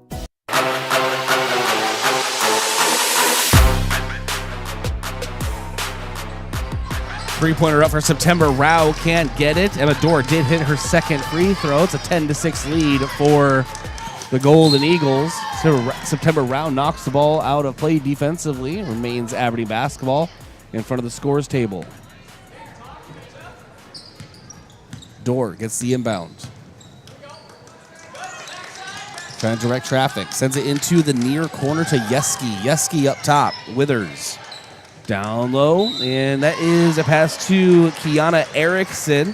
Three-pointer up for September Rao, can't get it. Emma Dorr did hit her second free throw. It's a 10-6 lead for the Golden Eagles. September Rao knocks the ball out of play defensively. Remains Aberdeen basketball in front of the scores table. Dorr gets the inbound. Trying to direct traffic. Sends it into the near corner to Yeski. Yeski up top. Withers. Down low, and that is a pass to Kiana Erickson,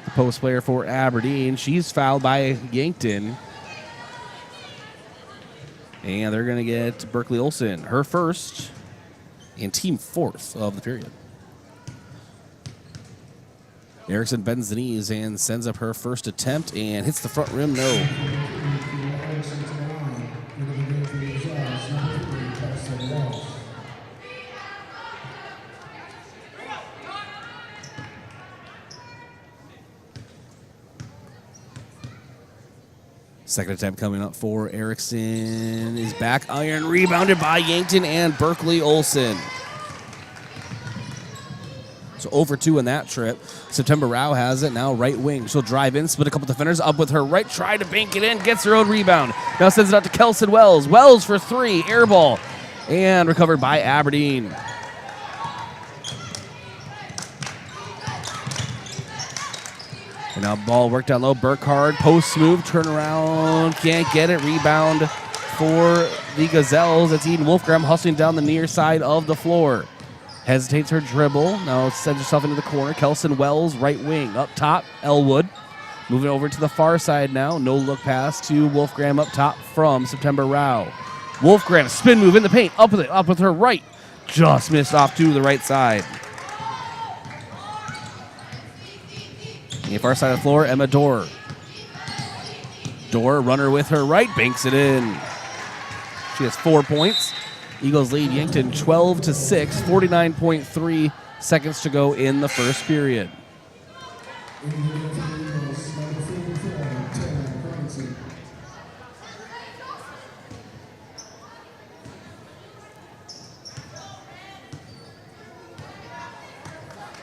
the post player for Aberdeen. She's fouled by Yankton. And they're going to get Berkeley Olsen, her first and team fourth of the period. Erickson bends the knees and sends up her first attempt and hits the front rim, no. Second attempt coming up for Erickson is back iron, rebounded by Yankton and Berkeley Olsen. So over 2 in that trip. September Rao has it, now right wing. She'll drive in, split a couple defenders, up with her right, try to bank it in, gets her own rebound. Now sends it out to Kelson Wells. Wells for 3, air ball, and recovered by Aberdeen. And now ball worked down low. Burkhardt, post move, turnaround, can't get it. Rebound for the Gazelles. It's Eden Wolfgram hustling down the near side of the floor. Hesitates her dribble. Now sends herself into the corner. Kelson Wells, right wing. Up top, Elwood. Moving over to the far side now. No look pass to Wolfgram up top from September Rao. Wolfgram, spin move in the paint. Up with her right. Just missed off to the right side. On the far side of the floor, Emma Dorr. Dorr, runner with her right, banks it in. She has 4 points. Eagles lead Yankton 12-6, 49.3 seconds to go in the first period.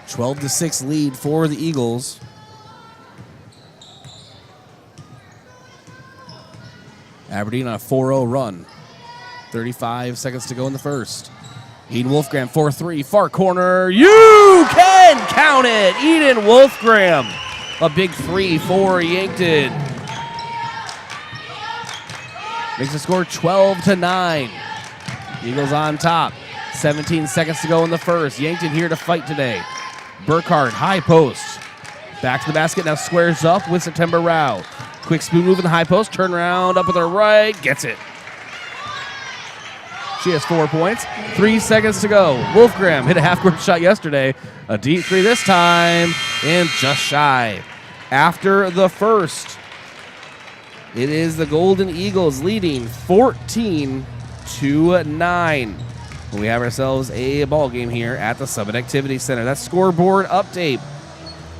A 12-6 lead for the Eagles. Aberdeen on a 4-0 run. 35 seconds to go in the first. Eden Wolfgram, 4-3, far corner. You can count it! Eden Wolfgram. A big 3 for Yankton. Makes the score 12-9. Eagles on top. 17 seconds to go in the first. Yankton here to fight today. Burkhardt, high post. Back to the basket, now squares up with September Rao. Quick spoon move in the high post, turn around, up with her right, gets it. She has 4 points. 3 seconds to go. Wolfgram hit a half-court shot yesterday. A deep 3 this time, and just shy. After the first, it is the Golden Eagles leading 14-9. We have ourselves a ball game here at the Summit Activity Center. That scoreboard update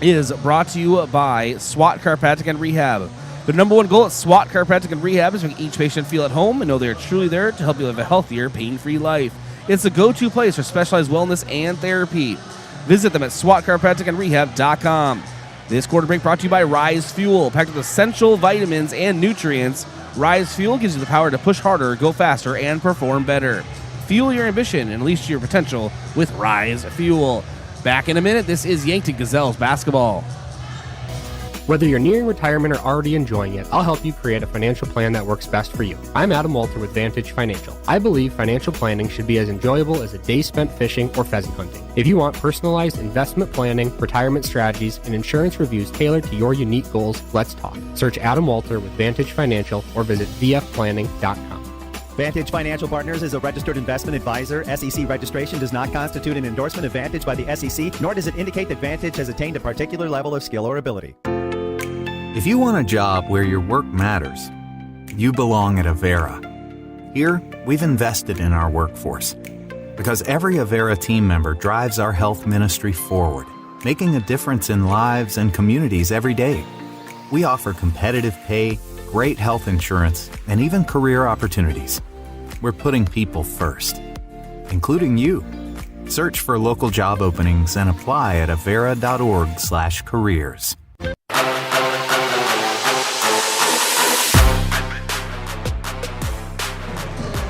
is brought to you by SWAT Chiropractic and Rehab. The number one goal at SWAT Chiropractic and Rehab is to make each patient feel at home and know they are truly there to help you live a healthier, pain-free life. It's the go-to place for specialized wellness and therapy. Visit them at SWATchiropracticandrehab.com. This quarter break brought to you by Rise Fuel. Packed with essential vitamins and nutrients, Rise Fuel gives you the power to push harder, go faster, and perform better. Fuel your ambition and unleash your potential with Rise Fuel. Back in a minute, this is Yankton Gazelles basketball. Whether you're nearing retirement or already enjoying it, I'll help you create a financial plan that works best for you. I'm Adam Walter with Vantage Financial. I believe financial planning should be as enjoyable as a day spent fishing or pheasant hunting. If you want personalized investment planning, retirement strategies, and insurance reviews tailored to your unique goals, let's talk. Search Adam Walter with Vantage Financial or visit vfplanning.com. Vantage Financial Partners is a registered investment advisor. SEC registration does not constitute an endorsement of Vantage by the SEC, nor does it indicate that Vantage has attained a particular level of skill or ability. If you want a job where your work matters, you belong at Avera. Here, we've invested in our workforce because every Avera team member drives our health ministry forward, making a difference in lives and communities every day. We offer competitive pay, great health insurance, and even career opportunities. We're putting people first, including you. Search for local job openings and apply at avera.org/careers.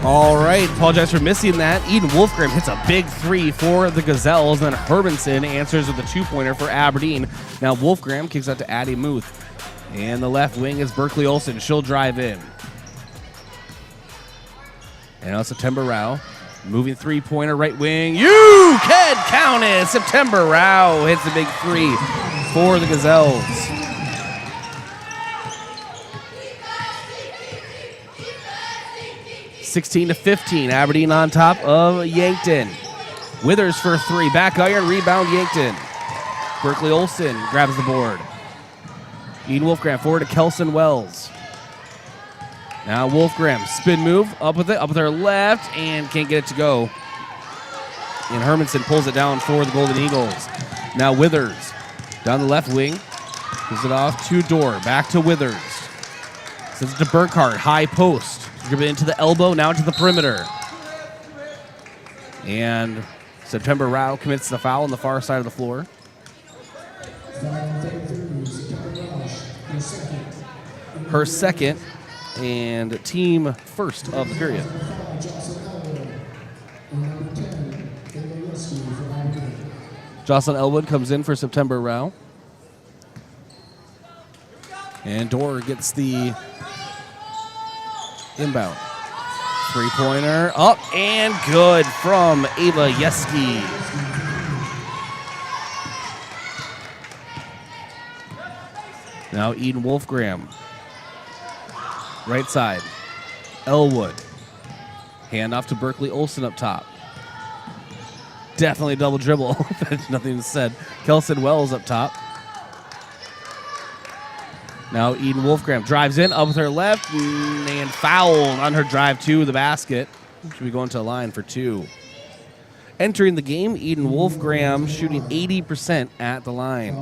All right, apologize for missing that. Eden Wolfgram hits a big three for the Gazelles, then Hermanson answers with a two-pointer for Aberdeen. Now Wolfgram kicks out to Addie Muth. And the left wing is Berkeley Olsen. She'll drive in. And now September Rao. Moving three-pointer right wing. You can count it! September Rao hits the big three for the Gazelles. (16-15). Aberdeen on top of Yankton. Withers for three. Back iron. Rebound Yankton. Berkeley Olsen grabs the board. Eden Wolfgram forward to Kelson Wells. Now Wolfgram, spin move, up with her left, and can't get it to go. And Hermanson pulls it down for the Golden Eagles. Now Withers, down the left wing, gives it off to Dorr, back to Withers. Sends it to Burkhart, high post. Dribble it into the elbow, now to the perimeter. And September Rao commits the foul on the far side of the floor. Her second and team first of the period. Jocelyn Elwood comes in for September Rao. And Dorr gets the inbound. Three-pointer up and good from Ava Yeski. Now Eden Wolfgram. Right side. Elwood. Hand off to Berkeley Olsen up top. Definitely double dribble. Nothing said. Kelson Wells up top. Now Eden Wolfgram drives in, up with her left, and fouled on her drive to the basket. Should be going to the line for two. Entering the game, Eden Wolfgram shooting 80% at the line.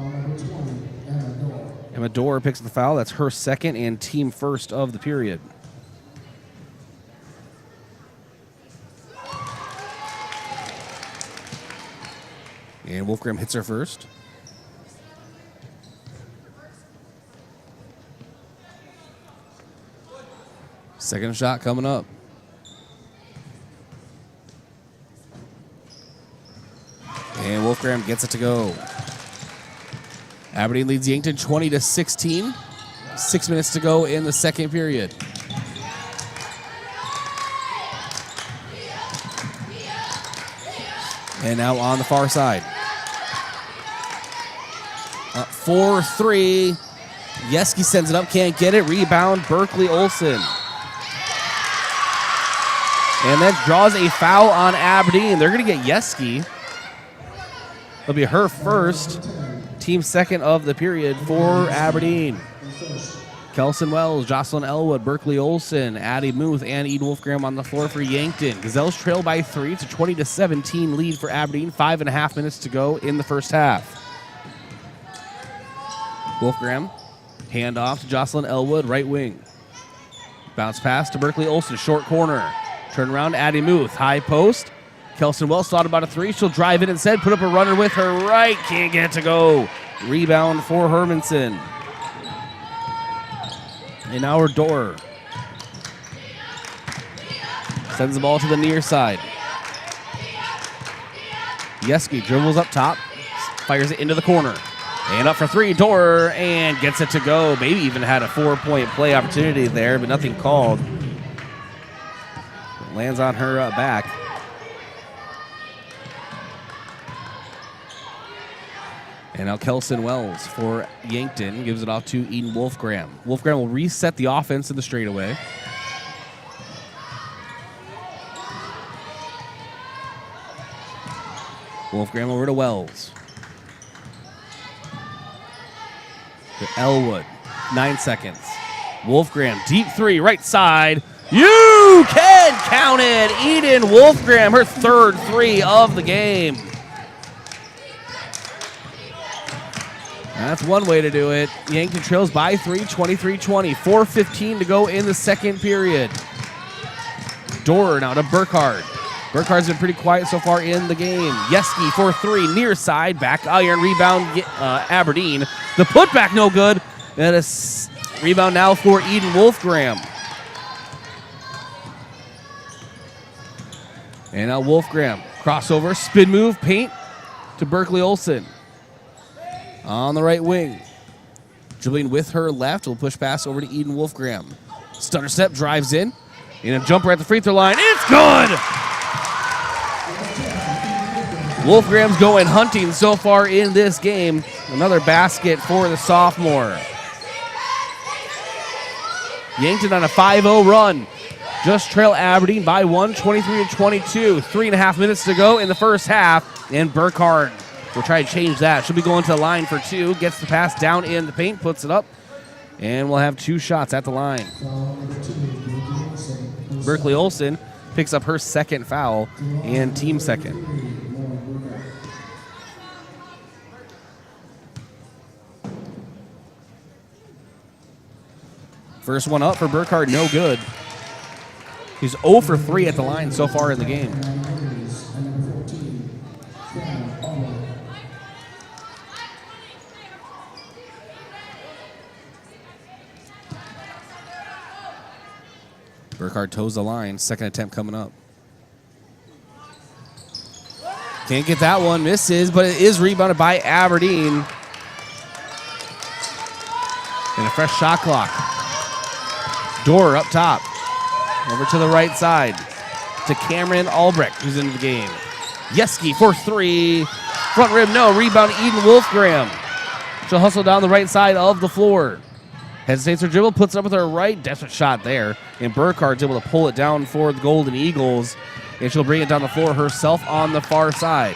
Emma Dorr picks the foul. That's her second and team first of the period. And Wolfgram hits her first. Second shot coming up. And Wolfgram gets it to go. Aberdeen leads Yankton 20-16. 6 minutes to go in the second period. And now on the far side. 4-3. Yeski sends it up, can't get it. Rebound, Berkeley Olsen. And then draws a foul on Aberdeen. They're going to get Yeski. It'll be her first. Team second of the period for Aberdeen. Kelson Wells, Jocelyn Elwood, Berkeley Olsen, Addie Muth, and Eden Wolfgram on the floor for Yankton. Gazelles trail by 3. It's a 20-17 lead for Aberdeen. 5.5 minutes to go in the first half. Wolfgram, hand off to Jocelyn Elwood, right wing. Bounce pass to Berkeley Olsen, short corner. Turn around, Addie Muth, high post. Kelson Wells thought about a three. She'll drive it instead, put up a runner with her right. Can't get it to go. Rebound for Hermanson. And now Dorr sends the ball to the near side. Yeski dribbles up top, fires it into the corner. And up for three, Dorr, and gets it to go. Maybe even had a 4-point play opportunity there, but nothing called. It lands on her back. And now Kelson Wells for Yankton gives it off to Eden Wolfgram. Wolfgram will reset the offense in the straightaway. Wolfgram over to Wells. To Elwood. 9 seconds. Wolfgram, deep three, right side. You can count it. Eden Wolfgram, her third three of the game. That's one way to do it. Yankton trails by 3, 23-20. 4:15 to go in the second period. Dorr now to Burkhardt. Burkhardt's been pretty quiet so far in the game. Yeski for three, near side, back iron, rebound Aberdeen. The putback no good. And a rebound now for Eden Wolfgram. And now Wolfgram, crossover, spin move, paint to Berkeley Olsen. On the right wing. Dribbling with her left, will push pass over to Eden Wolfgram. Stutter step, drives in. And a jumper at the free throw line. It's good! Wolfgram's going hunting so far in this game. Another basket for the sophomore. Yankton on a 5-0 run. Just trail Aberdeen by 1, 23-22. 3.5 minutes to go in the first half. And Burkhardt will try to change that. She'll be going to the line for two. Gets the pass down in the paint, puts it up. And we'll have 2 shots at the line. Berkeley Olsen picks up her second foul and team second. First one up for Burkhardt, no good. He's 0 for 3 at the line so far in the game. Burkhardt toes the line. Second attempt coming up. Can't get that one. Misses, but it is rebounded by Aberdeen. And a fresh shot clock. Dorr up top. Over to the right side. To Cameron Albrecht, who's into the game. Yeski for three. Front rim, no. Rebound, Eden Wolfgram. She'll hustle down the right side of the floor. Hesitates her dribble, puts it up with her right. Desperate shot there. And Burkhardt's able to pull it down for the Golden Eagles. And she'll bring it down the floor herself on the far side.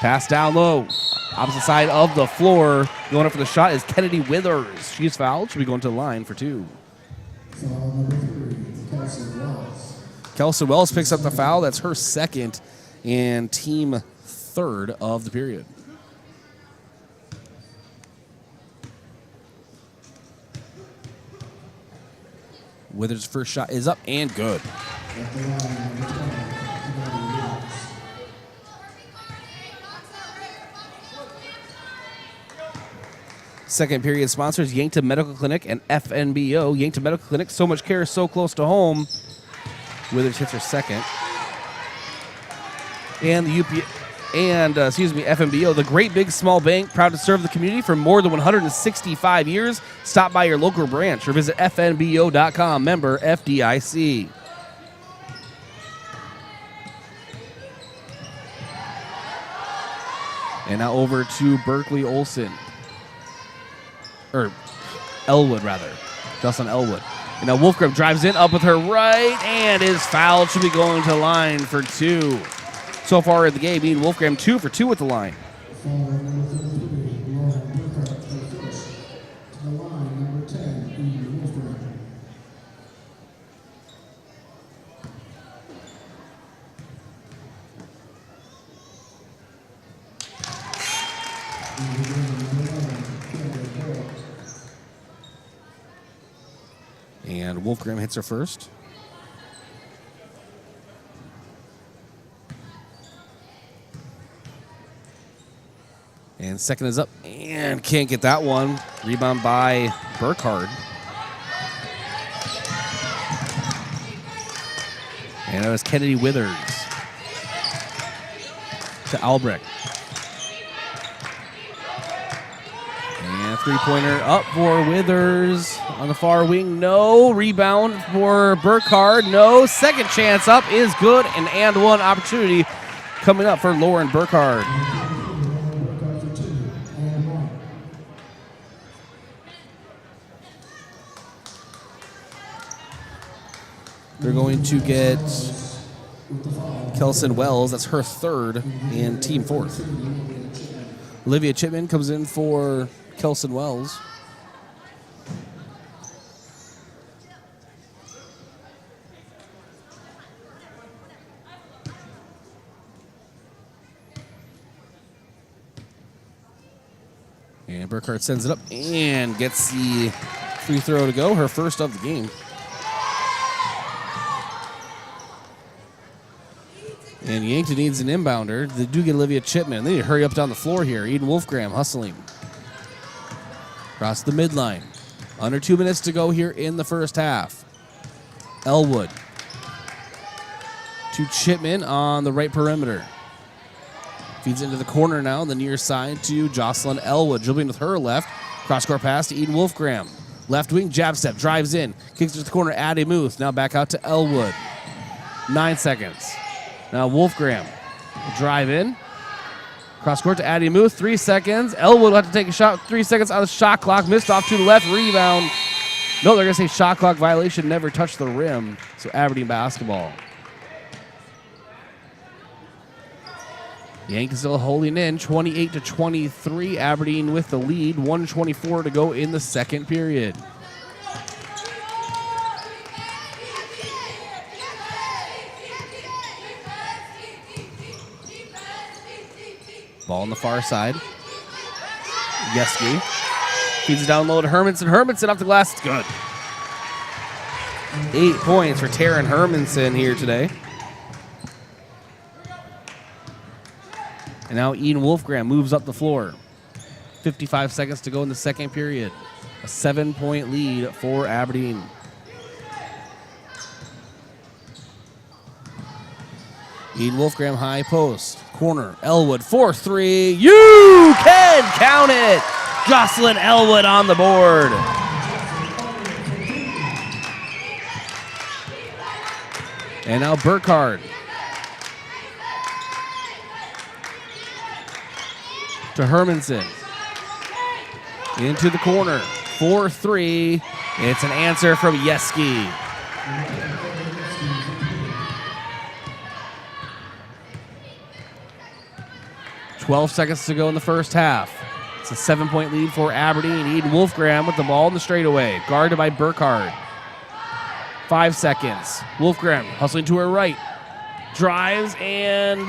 Pass down low. Opposite side of the floor. Going up for the shot is Kennedy Withers. She's fouled. She'll be going to the line for 2. Kelson Wells picks up the foul. That's her second and team third of the period. Withers' first shot is up and good. Second period sponsors Yankton Medical Clinic and FNBO. Yankton Medical Clinic, so much care, so close to home. Withers hits her second. And the FNBO, the great big small bank, proud to serve the community for more than 165 years. Stop by your local branch or visit fnbo.com. Member FDIC. And now over to Berkeley Olsen. Or Elwood, rather. Justin Elwood. And now Wolfgram drives in, up with her right, and is fouled. She'll be going to the line for 2. So far in the game, Eden Wolfgram 2 for 2 at the line. And Wolfgram hits her first. And second is up and can't get that one. Rebound by Burkhardt. And that was Kennedy Withers. to Albrecht. And three-pointer up for Withers on the far wing. No. Rebound for Burkhardt. No. Second chance up is good. And one opportunity coming up for Lauren Burkhardt. They're going to get Kelson Wells. That's her third and team fourth. Olivia Chipman comes in for Kelson Wells. And Burkhardt sends it up and gets the free throw to go, her first of the game. And Yankton needs an inbounder. They do get Olivia Chipman. They need to hurry up down the floor here. Eden Wolfgram hustling. Across the midline. Under 2 minutes to go here in the first half. Elwood. To Chipman on the right perimeter. Feeds into the corner now on the near side to Jocelyn Elwood. Dribbling with her left. Cross-court pass to Eden Wolfgram. Left wing jab step. Drives in. Kicks to the corner. Addie Muth. Now back out to Elwood. 9 seconds. Now Wolfgram will drive in. Cross court to Addie Muth. 3 seconds. Elwood will have to take a shot. 3 seconds on the shot clock. Missed off to the left. Rebound. No, they're going to say shot clock violation. Never touched the rim. So Aberdeen basketball. Yankees still holding in. 28-23. Aberdeen with the lead. 1:24 to go in the second period. Ball on the far side. Yeski feeds it down low to Hermanson. Hermanson off the glass. It's good. 8 points for Taryn Hermanson here today. And now Eden Wolfgram moves up the floor. 55 seconds to go in the second period. A 7-point lead for Aberdeen. Eden Wolfgram high post. Corner. Elwood 4-3. You can count it. Jocelyn Elwood on the board. And now Burkhardt. To Hermanson. Into the corner. 4-3. It's an answer from Yeski. 12 seconds to go in the first half. It's a 7-point lead for Aberdeen. Eden Wolfgram with the ball in the straightaway. Guarded by Burkhardt. 5 seconds. Wolfgram hustling to her right. Drives and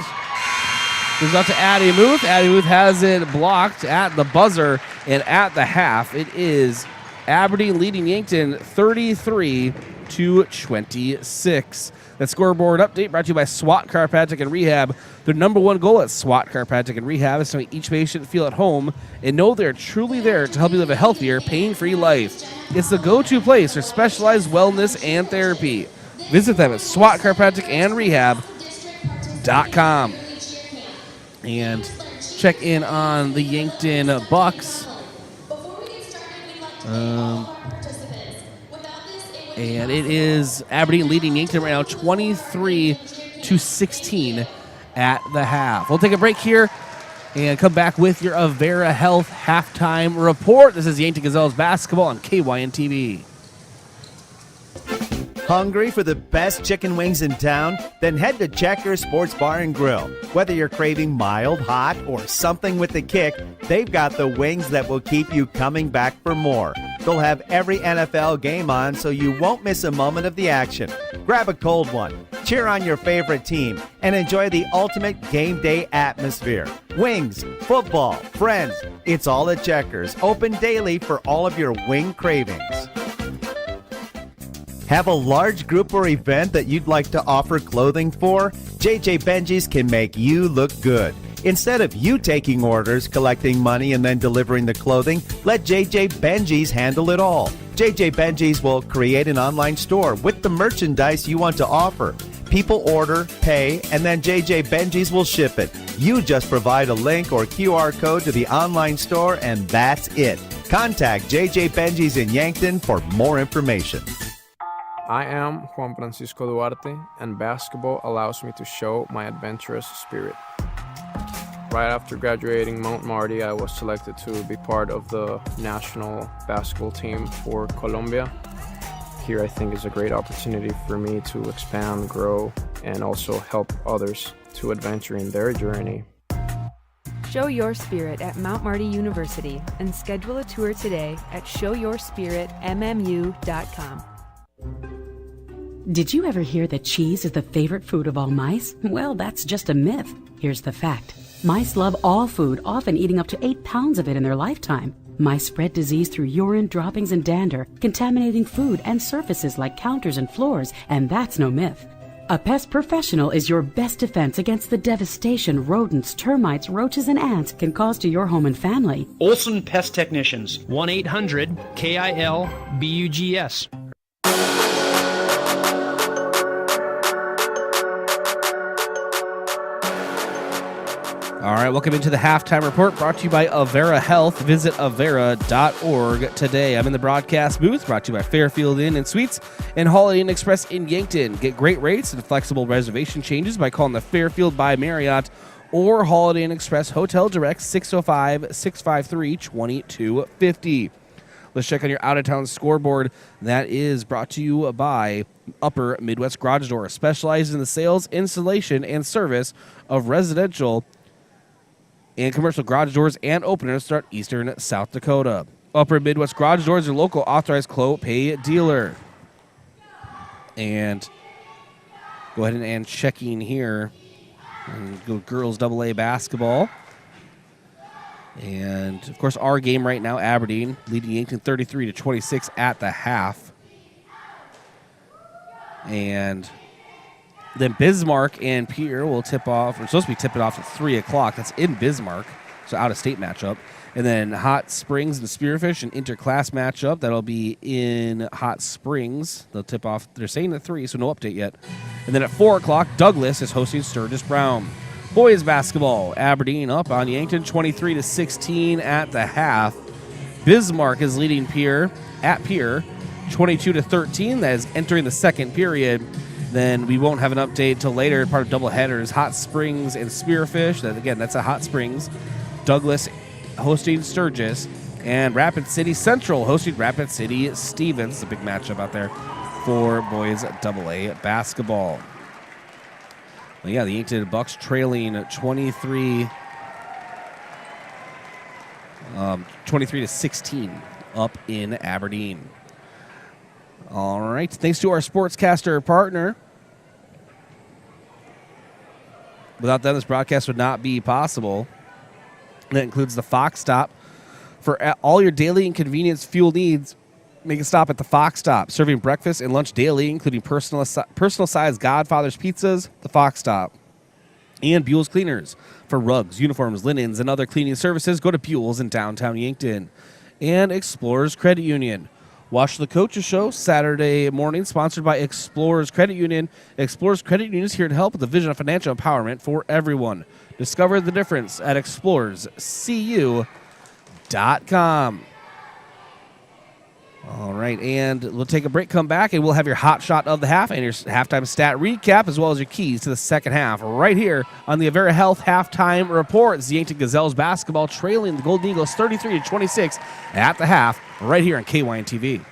goes out to Addie Muth. Addie Muth has it blocked at the buzzer and at the half. It is Aberdeen leading Yankton 33-26. That scoreboard update brought to you by SWAT Chiropractic and Rehab. Their number one goal at SWAT Chiropractic and Rehab is to make each patient feel at home and know they're truly there to help you live a healthier, pain-free life. It's the go-to place for specialized wellness and therapy. Visit them at SWAT Chiropractic and Rehab.com. And check in on the Yankton Bucks. And it is Aberdeen leading Yankton right now 23-16 at the half. We'll take a break here and come back with your Avera Health halftime report. This is Yankton Gazelles basketball on KYN-TV. Hungry for the best chicken wings in town? Then head to Checkers Sports Bar and Grill. Whether you're craving mild, hot, or something with the kick, they've got the wings that will keep you coming back for more. They'll have every NFL game on so you won't miss a moment of the action. Grab a cold one, cheer on your favorite team, and enjoy the ultimate game day atmosphere. Wings, football, friends, it's all at Checkers. Open daily for all of your wing cravings. Have a large group or event that you'd like to offer clothing for? JJ Benji's can make you look good. Instead of you taking orders, collecting money, and then delivering the clothing, let JJ Benji's handle it all. JJ Benji's will create an online store with the merchandise you want to offer. People order, pay, and then JJ Benji's will ship it. You just provide a link or QR code to the online store, and that's it. Contact JJ Benji's in Yankton for more information. I am Juan Francisco Duarte, and basketball allows me to show my adventurous spirit. Right after graduating Mount Marty, I was selected to be part of the national basketball team for Colombia. Here, I think, is a great opportunity for me to expand, grow, and also help others to adventure in their journey. Show your spirit at Mount Marty University and schedule a tour today at showyourspiritmmu.com. Did you ever hear that cheese is the favorite food of all mice? Well, that's just a myth. Here's the fact. Mice love all food, often eating up to 8 pounds of it in their lifetime. Mice spread disease through urine, droppings, and dander, contaminating food and surfaces like counters and floors, and that's no myth. A pest professional is your best defense against the devastation rodents, termites, roaches, and ants can cause to your home and family. Olson Pest Technicians, 1-800-KIL-BUGS. All right, welcome into the Halftime Report, brought to you by Avera Health. Visit avera.org today. I'm in the broadcast booth, brought to you by Fairfield Inn and Suites and Holiday Inn Express in Yankton. Get great rates and flexible reservation changes by calling the Fairfield by Marriott or Holiday Inn Express Hotel Direct 605-653-2250. Let's check on your out-of-town scoreboard. That is brought to you by Upper Midwest Garage Door, specialized in the sales, installation, and service of residential and commercial garage doors and openers throughout eastern South Dakota. Upper Midwest Garage Doors, your local authorized Clopay dealer. And go ahead and checking here. And go girls AA basketball. And, of course, our game right now, Aberdeen, leading Yankton 33-26 at the half. And then Bismarck and Pierre will tip off. We're supposed to be tipping off at 3 o'clock. That's in Bismarck, so out-of-state matchup. And then Hot Springs and Spearfish, an interclass matchup. That'll be in Hot Springs. They'll tip off. They're saying at 3, so no update yet. And then at 4 o'clock, Douglas is hosting Sturgis Brown. Boys basketball, Aberdeen up on Yankton 23-16 at the half. Bismarck is leading Pierre at Pierre 22-13. That is entering the second period. Then we won't have an update till later. Part of doubleheaders, Hot Springs and Spearfish. That, again, that's at Hot Springs. Douglas hosting Sturgis. And Rapid City Central hosting Rapid City Stevens. It's a big matchup out there for boys AA basketball. Well, yeah, the Yankton Bucks trailing 23-16 up in Aberdeen. All right, thanks to our sportscaster partner. Without them, this broadcast would not be possible. That includes the Fox Stop. For all your daily and convenience fuel needs, make a stop at the Fox Stop. Serving breakfast and lunch daily, including personal-sized Godfather's pizzas, the Fox Stop. And Buell's Cleaners. For rugs, uniforms, linens, and other cleaning services, go to Buell's in downtown Yankton. And Explorers Credit Union. Watch the Coaches Show Saturday morning, sponsored by Explorers Credit Union. Explorers Credit Union is here to help with the vision of financial empowerment for everyone. Discover the difference at explorerscu.com. All right, and we'll take a break, come back, and we'll have your hot shot of the half and your halftime stat recap, as well as your keys to the second half, right here on the Avera Health Halftime Report. It's the Yankton Gazelles basketball trailing the Golden Eagles 33-26 at the half, right here on KYN TV.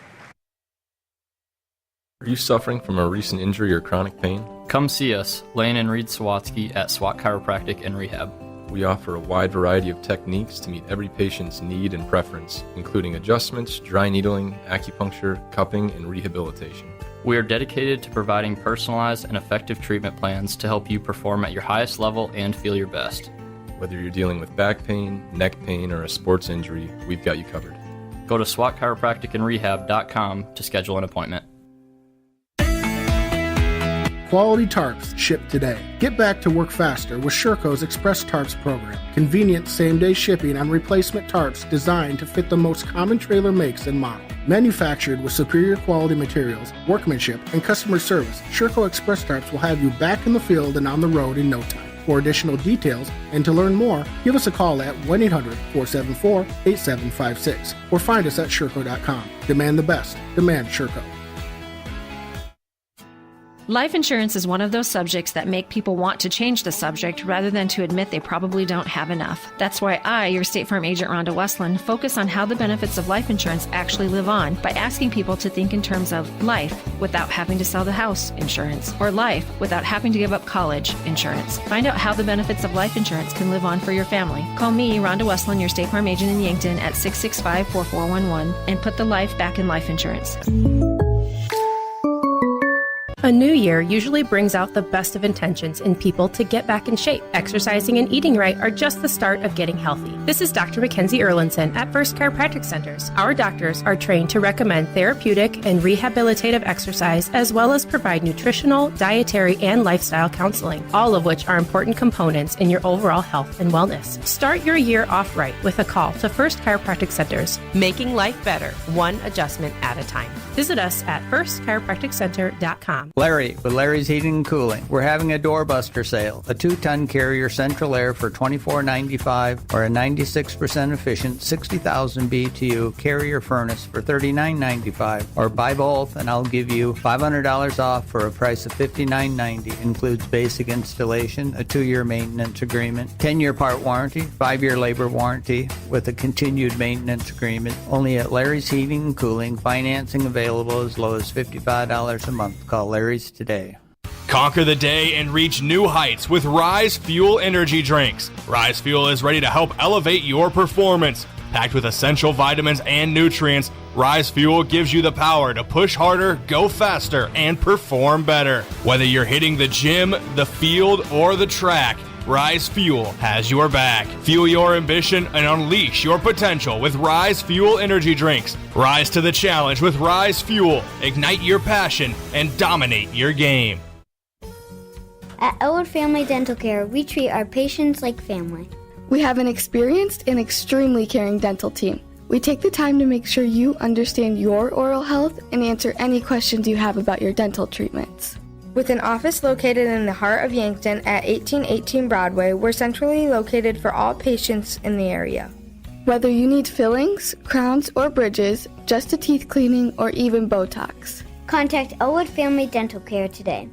Are you suffering from a recent injury or chronic pain? Come see us, Lane and Reed Sawatsky at SWAT Chiropractic and Rehab. We offer a wide variety of techniques to meet every patient's need and preference, including adjustments, dry needling, acupuncture, cupping, and rehabilitation. We are dedicated to providing personalized and effective treatment plans to help you perform at your highest level and feel your best. Whether you're dealing with back pain, neck pain, or a sports injury, we've got you covered. Go to SWATchiropracticandrehab.com to schedule an appointment. Quality tarps shipped today. Get back to work faster with Sherco's Express Tarps program. Convenient same-day shipping on replacement tarps designed to fit the most common trailer makes and models. Manufactured with superior quality materials, workmanship, and customer service, Sherco Express Tarps will have you back in the field and on the road in no time. For additional details and to learn more, give us a call at 1-800-474-8756 or find us at Sherco.com. Demand the best. Demand Sherco. Life insurance is one of those subjects that make people want to change the subject rather than to admit they probably don't have enough. That's why I, your State Farm agent Rhonda Westland, focus on how the benefits of life insurance actually live on by asking people to think in terms of life without having to sell the house insurance, or life without having to give up college insurance. Find out how the benefits of life insurance can live on for your family. Call me, Rhonda Westland, your State Farm agent in Yankton at 665-4411 and put the life back in life insurance. A new year usually brings out the best of intentions in people to get back in shape. Exercising and eating right are just the start of getting healthy. This is Dr. Mackenzie Erlinson at First Chiropractic Centers. Our doctors are trained to recommend therapeutic and rehabilitative exercise, as well as provide nutritional, dietary, and lifestyle counseling, all of which are important components in your overall health and wellness. Start your year off right with a call to First Chiropractic Centers, making life better, one adjustment at a time. Visit us at firstchiropracticcenter.com. Larry with Larry's Heating and Cooling. We're having a doorbuster sale. A 2-ton Carrier Central Air for $24.95 or a 96% efficient 60,000 BTU Carrier furnace for $39.95, or buy both and I'll give you $500 off for a price of $59.90. Includes basic installation, a 2-year maintenance agreement, 10-year part warranty, 5-year labor warranty with a continued maintenance agreement. Only at Larry's Heating and Cooling. Financing available as low as $55 a month. Call Larry's today. Conquer the day and reach new heights with Rise Fuel energy drinks. Rise Fuel is ready to help elevate your performance. Packed with essential vitamins and nutrients, Rise Fuel gives you the power to push harder, go faster, and perform better. Whether you're hitting the gym, the field, or the track, Rise Fuel has your back. Fuel your ambition and unleash your potential with Rise Fuel energy drinks. Rise to the challenge with Rise Fuel. Ignite your passion and dominate your game. At Elwood Family Dental Care, we treat our patients like family. We have an experienced and extremely caring dental team. We take the time to make sure you understand your oral health and answer any questions you have about your dental treatments. With an office located in the heart of Yankton at 1818 Broadway, we're centrally located for all patients in the area. Whether you need fillings, crowns, or bridges, just a teeth cleaning, or even Botox, contact Elwood Family Dental Care today.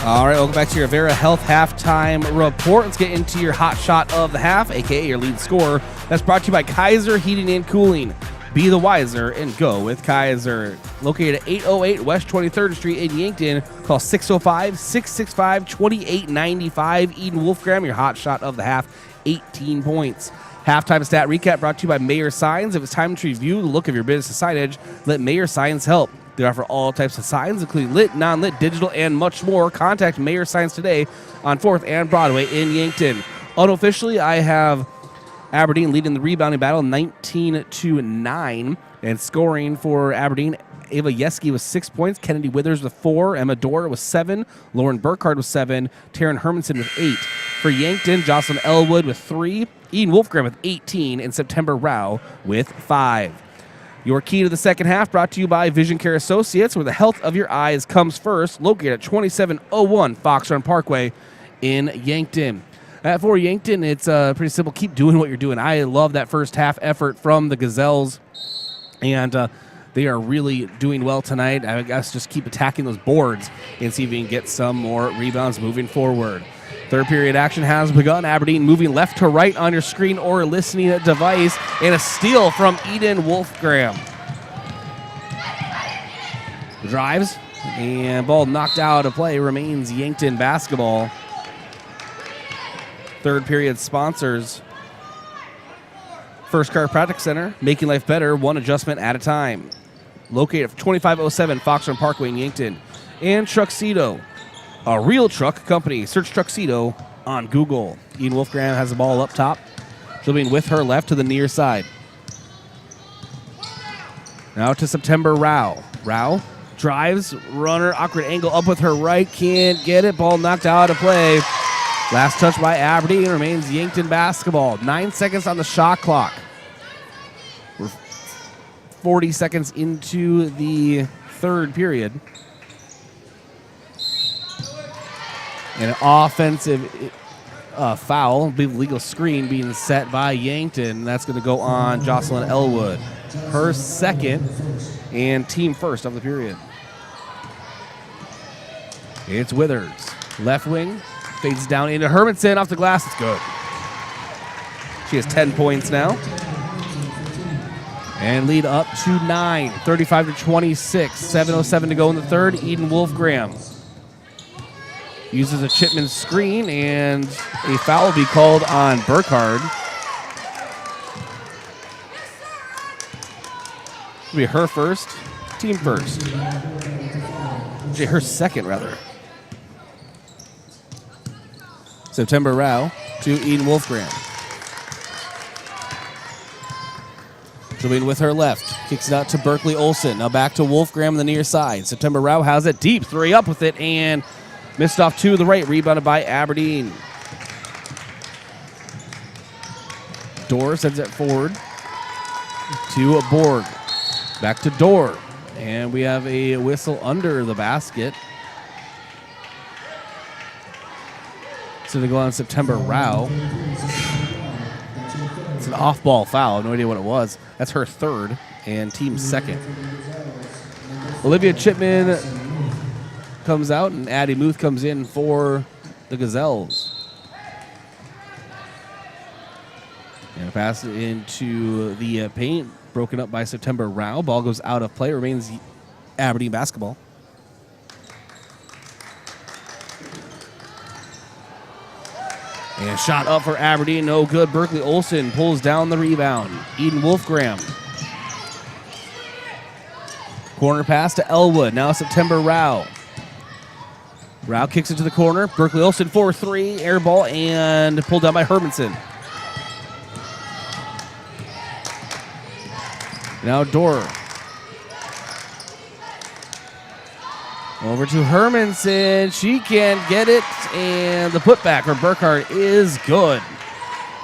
All right, welcome back to your Avera Health Halftime Report. Let's get into your hot shot of the half, a.k.a. your lead scorer. That's brought to you by Kaiser Heating and Cooling. Be the wiser and go with Kaiser. Located at 808 West 23rd Street in Yankton. Call 605-665-2895. Eden Wolfgram, your hot shot of the half, 18 points. Halftime stat recap brought to you by Mayor Signs. If it's time to review the look of your business signage, let Mayor Signs help. They offer all types of signs, including lit, non-lit, digital, and much more. Contact Mayor Signs today on 4th and Broadway in Yankton. Unofficially, I have Aberdeen leading the rebounding battle 19-9, and scoring for Aberdeen, Ava Yeski with 6 points, Kennedy Withers with 4, Emma Dora with 7, Lauren Burkhardt with 7, Taryn Hermanson with 8. For Yankton, Jocelyn Elwood with 3, Ian Wolfgram with 18, and September Rao with 5. Your key to the second half brought to you by Vision Care Associates, where the health of your eyes comes first, located at 2701 Fox Run Parkway in Yankton. For Yankton, it's pretty simple. Keep doing what you're doing. I love that first half effort from the Gazelles, and they are really doing well tonight. I guess just keep attacking those boards and see if we can get some more rebounds moving forward. Third period action has begun. Aberdeen moving left to right on your screen or listening device, and a steal from Eden Wolfgram. Drives, and ball knocked out of play. Remains Yankton basketball. Third period sponsors First Chiropractic Center, making life better, one adjustment at a time. Located at 2507 Fox Run Parkway in Yankton. And Truxedo, a real truck company. Search Truxedo on Google. Ian Wolfgram has the ball up top. She'll be with her left to the near side. Now to September Rao. Rao drives, runner, awkward angle up with her right. Can't get it. Ball knocked out of play. Last touch by Aberdeen remains Yankton basketball. 9 seconds on the shot clock. We're 40 seconds into the third period. An offensive foul, I believe legal screen being set by Yankton. That's going to go on Jocelyn Elwood. Her second and team first of the period. It's Withers. Left wing. Fades down into Hermanson. Off the glass. It's good. She has 10 points now. And lead up to 9. 35-26. 7:07 to go in the third. Eden Wolfgram uses a Chipman screen, and a foul will be called on Burkhardt. It'll be her first, team first. Actually, her second, rather. September Rao to Eden Wolfgram. She'll be with her left. Kicks it out to Berkeley Olsen. Now back to Wolfgram on the near side. September Rao has it deep. 3 up with it, and missed off to the right, rebounded by Aberdeen. Dorr sends it forward to Borg. Back to Dorr. And we have a whistle under the basket. So they go on September Rao. It's an off-ball foul. I have no idea what it was. That's her third and team second. Olivia Chipman comes out, and Addie Muth comes in for the Gazelles. And pass it into the paint, broken up by September Rao. Ball goes out of play, remains Aberdeen basketball. And shot up for Aberdeen, no good. Berkeley Olsen pulls down the rebound. Eden Wolfgram. Corner pass to Elwood, now September Rao. Rao kicks it to the corner. Berkeley Olsen for 3. Air ball and pulled down by Hermanson. Now Dorr. Over to Hermanson. She can't get it. And the putback for Burkhardt is good.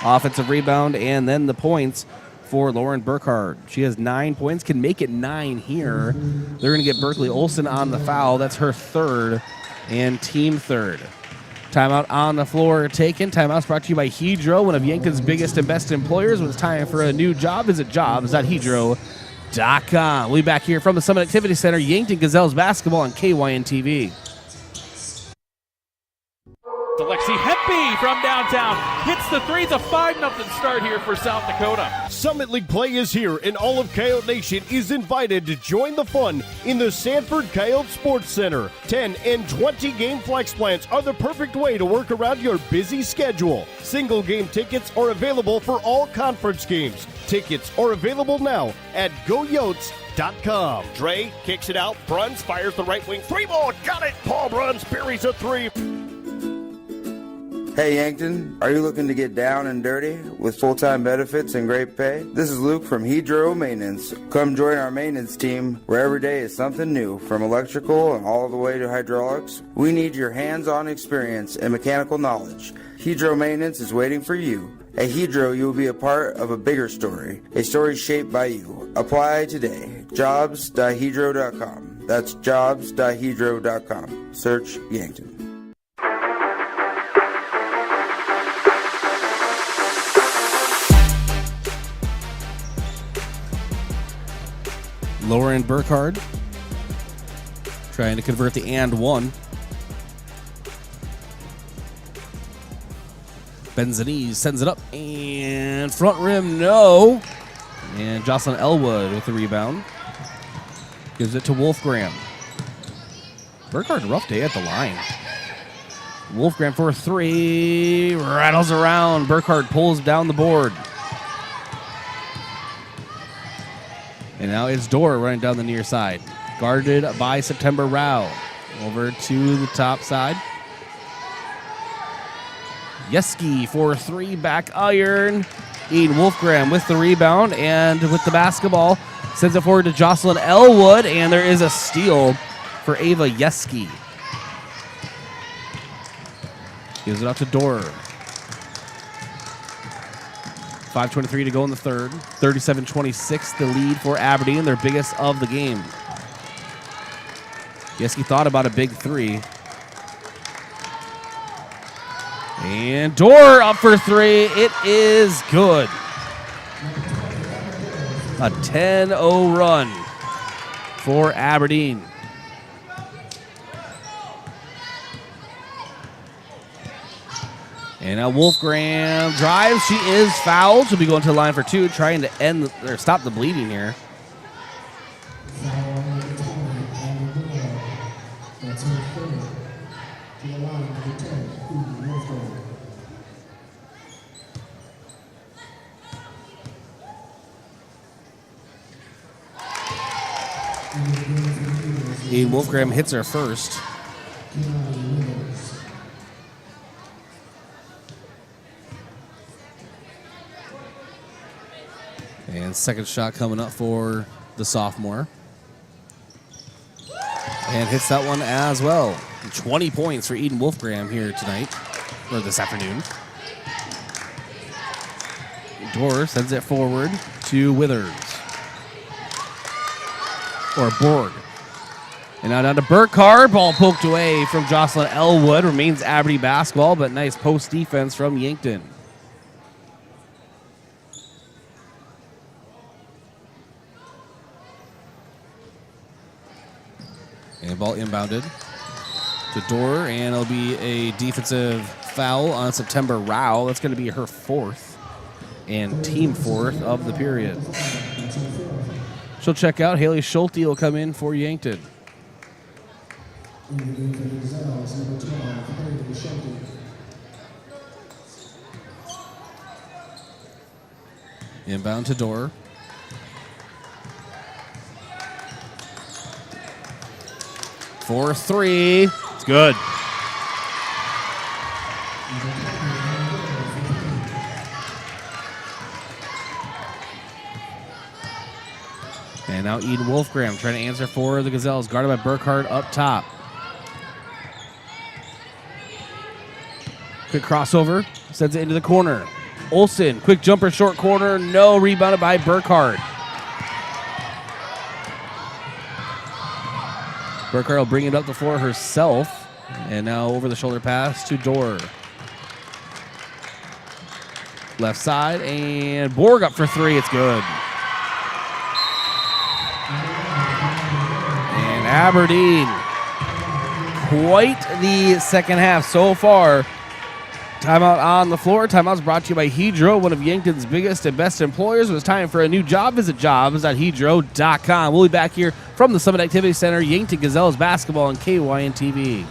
Offensive rebound and then the points for Lauren Burkhardt. She has 9 points. Can make it 9 here. They're going to get Berkeley Olsen on the foul. That's her third and team third. Timeout on the floor taken. Timeout's brought to you by Hedro, one of Yankton's biggest and best employers. When it's time for a new job, visit jobs.hedro.com. We'll be back here from the Summit Activity Center. Yankton Gazelles basketball on KYN-TV. Alexi Hempy from downtown hits the 3. It's a 5-0 start here for South Dakota. Summit League play is here, and all of Coyote Nation is invited to join the fun in the Sanford Coyote Sports Center. 10 and 20 game flex plans are the perfect way to work around your busy schedule. Single game tickets are available for all conference games. Tickets are available now at GoYotes.com. Dre kicks it out. Bruns fires the right wing. 3-ball. Got it. Paul Bruns buries a 3. Hey Yankton, are you looking to get down and dirty with full-time benefits and great pay? This is Luke from Hedro Maintenance. Come join our maintenance team where every day is something new, from electrical and all the way to hydraulics. We need your hands-on experience and mechanical knowledge. Hedro Maintenance is waiting for you. At Hedro, you will be a part of a bigger story, a story shaped by you. Apply today. Jobs.hedro.com. That's jobs.hedro.com. Search Yankton. Lauren Burkhardt trying to convert the and one. Benzanese sends it up and front rim, no. And Jocelyn Elwood with the rebound. Gives it to Wolfgram. Burkhardt, rough day at the line. Wolfgram for 3, rattles around. Burkhardt pulls down the board. And now it's Dorr running down the near side. Guarded by September Rao. Over to the top side. Yeski for 3, back iron. Eden Wolfgram with the rebound and with the basketball. Sends it forward to Jocelyn Elwood, and there is a steal for Ava Yeski. Gives it out to Dorr. 5:23 to go in the third. 37-26 the lead for Aberdeen, their biggest of the game. Yes, he thought about a big three. And Dorr up for three. It is good. A 10-0 run for Aberdeen. And now Wolfgram drives. She is fouled. She'll be going to the line for two, trying to end or stop the bleeding here. And Wolfgram hits her first. And second shot coming up for the sophomore. And hits that one as well. 20 points for Eden Wolfgram here tonight, or this afternoon. Dorr sends it forward to Withers. Or Borg. And now down to Burkhardt. Ball poked away from Jocelyn Elwood. Remains Aberdeen basketball, but nice post defense from Yankton. And ball inbounded to Dorr, and it'll be a defensive foul on September Rao. That's going to be her fourth and team fourth of the period. She'll check out. Haley Schulte will come in for Yankton. Inbound to Dorr. For three. It's good. And now Eden Wolfgram trying to answer for the Gazelles. Guarded by Burkhardt up top. Quick crossover. Sends it into the corner. Olsen, quick jumper, short corner. No, rebounded by Burkhardt. Burkhardt will bring it up the floor herself. And now over the shoulder pass to Dorr. Left side, and Borg up for three. It's good. And Aberdeen, quite the second half so far. Timeout on the floor. Timeout's brought to you by Hedro, one of Yankton's biggest and best employers. When it's time for a new job, visit jobs.hedro.com. We'll be back here from the Summit Activity Center, Yankton Gazelles basketball on KYN-TV.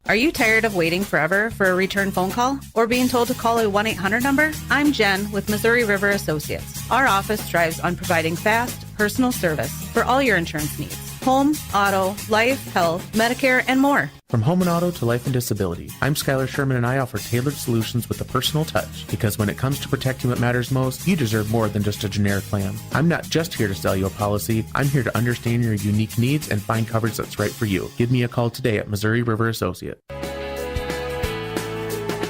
Are you tired of waiting forever for a return phone call or being told to call a 1-800 number? I'm Jen with Missouri River Associates. Our office strives on providing fast, personal service for all your insurance needs. Home, auto, life, health, Medicare, and more. From home and auto to life and disability, I'm Skylar Sherman, and I offer tailored solutions with a personal touch. Because when it comes to protecting what matters most, you deserve more than just a generic plan. I'm not just here to sell you a policy. I'm here to understand your unique needs and find coverage that's right for you. Give me a call today at Missouri River Associate.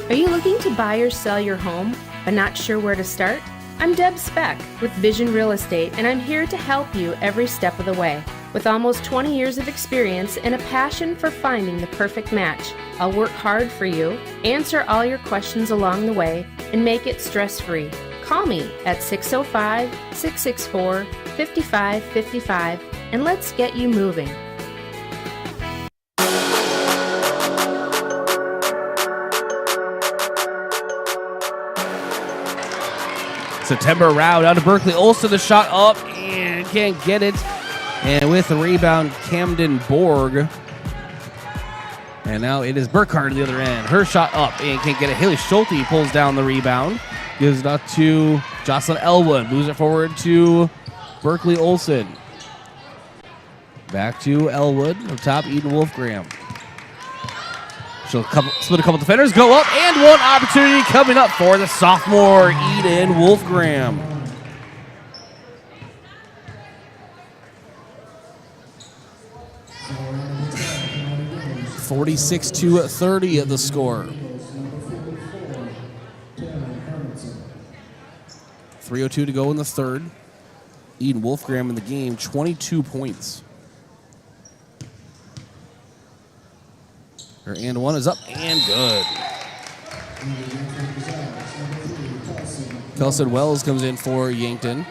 Are you looking to buy or sell your home, but not sure where to start? I'm Deb Speck with Vision Real Estate, and I'm here to help you every step of the way. With almost 20 years of experience and a passion for finding the perfect match, I'll work hard for you, answer all your questions along the way, and make it stress-free. Call me at 605-664-5555, and let's get you moving. September Rao down to Berkeley. Olsen, the shot up and can't get it. And with the rebound, Camden Borg. And now it is Burkhardt at the other end. Her shot up and can't get it. Haley Schulte pulls down the rebound. Gives it up to Jocelyn Elwood. Moves it forward to Berkeley Olsen. Back to Elwood. Up top, Eden Wolfgram. She'll split a couple defenders, go up, and one opportunity coming up for the sophomore, Eden Wolfgram. 46-30 at the score. 3:02 to go in the third. Eden Wolfgram in the game, 22 points. Her and one is up and good. Kelson Wells comes in for Yankton.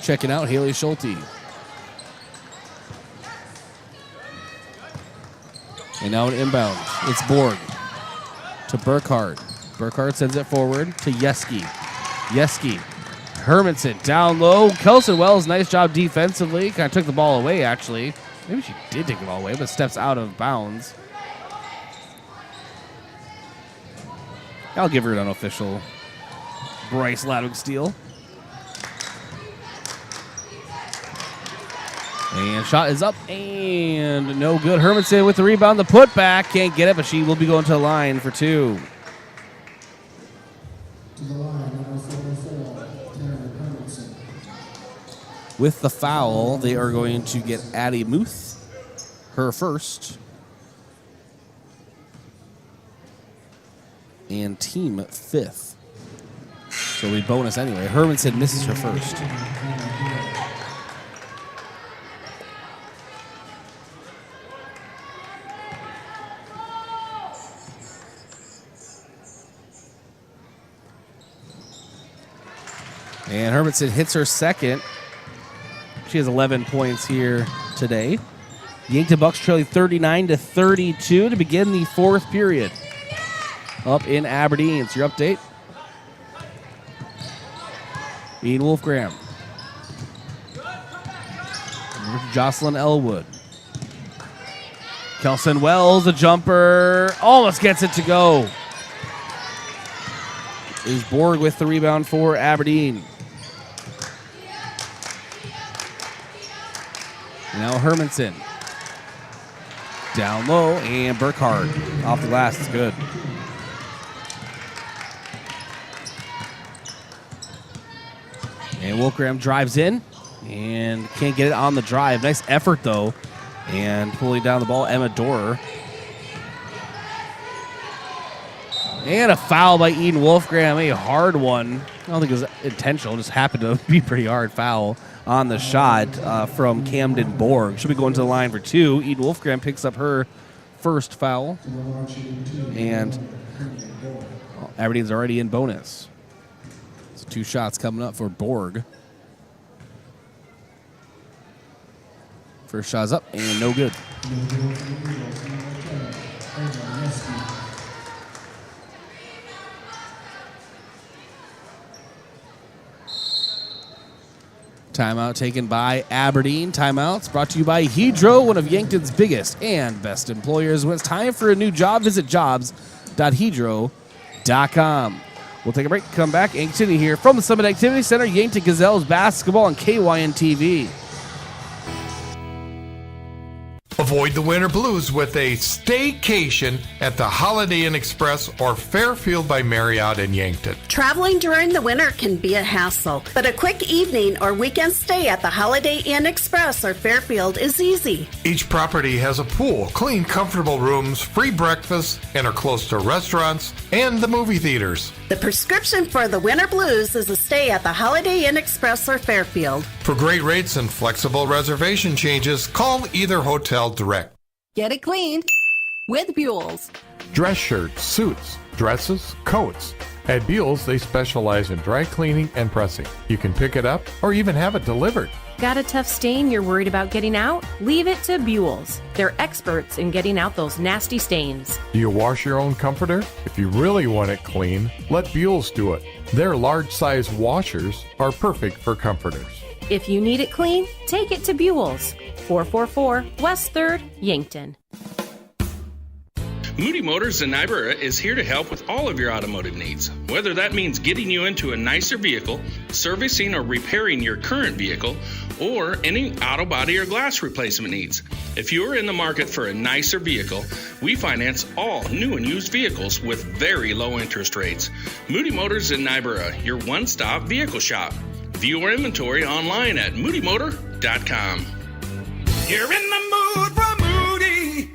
Checking out Haley Schulte. And now an inbound. It's Borg to Burkhardt. Burkhardt sends it forward to Yeski. Yeski. Hermanson down low. Kelson Wells, nice job defensively. Kind of took the ball away, actually. Maybe she did take the ball away, but steps out of bounds. I'll give her an unofficial Bryce Ladwig steal. And shot is up and no good. Hermanson with the rebound. The putback. Can't get it, but she will be going to the line for two. With the foul, they are going to get Addie Muth, her first. And team fifth. So we bonus anyway. Hermanson misses her first. And Hermanson hits her second. She has 11 points here today. Yankton Bucks trailing 39-32 to begin the fourth period. Up in Aberdeen. It's your update. Eden Wolfgram. Jocelyn Elwood. Kelson Wells, a jumper. Almost gets it to go. Is Borg with the rebound for Aberdeen. Now Hermanson. Down low, and Burkhardt off the glass. It's good. And Wolfgram drives in and can't get it on the drive. Nice effort, though. And pulling down the ball, Emma Dorer. And a foul by Eden Wolfgram, a hard one. I don't think it was intentional, just happened to be pretty hard foul on the shot from Camden Borg. She'll be going to the line for two. Eden Wolfgram picks up her first foul. And Aberdeen's already in bonus. So two shots coming up for Borg. First shot's up and no good. Timeout taken by Aberdeen. Timeouts brought to you by Hedro, one of Yankton's biggest and best employers. When it's time for a new job, visit jobs.hedro.com. We'll take a break, come back, and continue here from the Summit Activity Center, Yankton Gazelles basketball on KYN TV. Avoid the winter blues with a staycation at the Holiday Inn Express or Fairfield by Marriott in Yankton. Traveling during the winter can be a hassle, but a quick evening or weekend stay at the Holiday Inn Express or Fairfield is easy. Each property has a pool, clean, comfortable rooms, free breakfast, and are close to restaurants and the movie theaters. The prescription for the winter blues is a stay at the Holiday Inn Express or Fairfield. For great rates and flexible reservation changes, call either hotel direct. Get it cleaned with Buell's. Dress shirts, suits, dresses, coats. At Buell's, they specialize in dry cleaning and pressing. You can pick it up or even have it delivered. Got a tough stain you're worried about getting out? Leave it to Buell's. They're experts in getting out those nasty stains. Do you wash your own comforter? If you really want it clean, let Buell's do it. Their large-size washers are perfect for comforters. If you need it clean, take it to Buell's. 444 West 3rd, Yankton. Moody Motors in Niobrara is here to help with all of your automotive needs. Whether that means getting you into a nicer vehicle, servicing or repairing your current vehicle, or any auto body or glass replacement needs. If you are in the market for a nicer vehicle, we finance all new and used vehicles with very low interest rates. Moody Motors in Niobrara, your one-stop vehicle shop. View our inventory online at moodymotor.com. You're in the mood for Moody.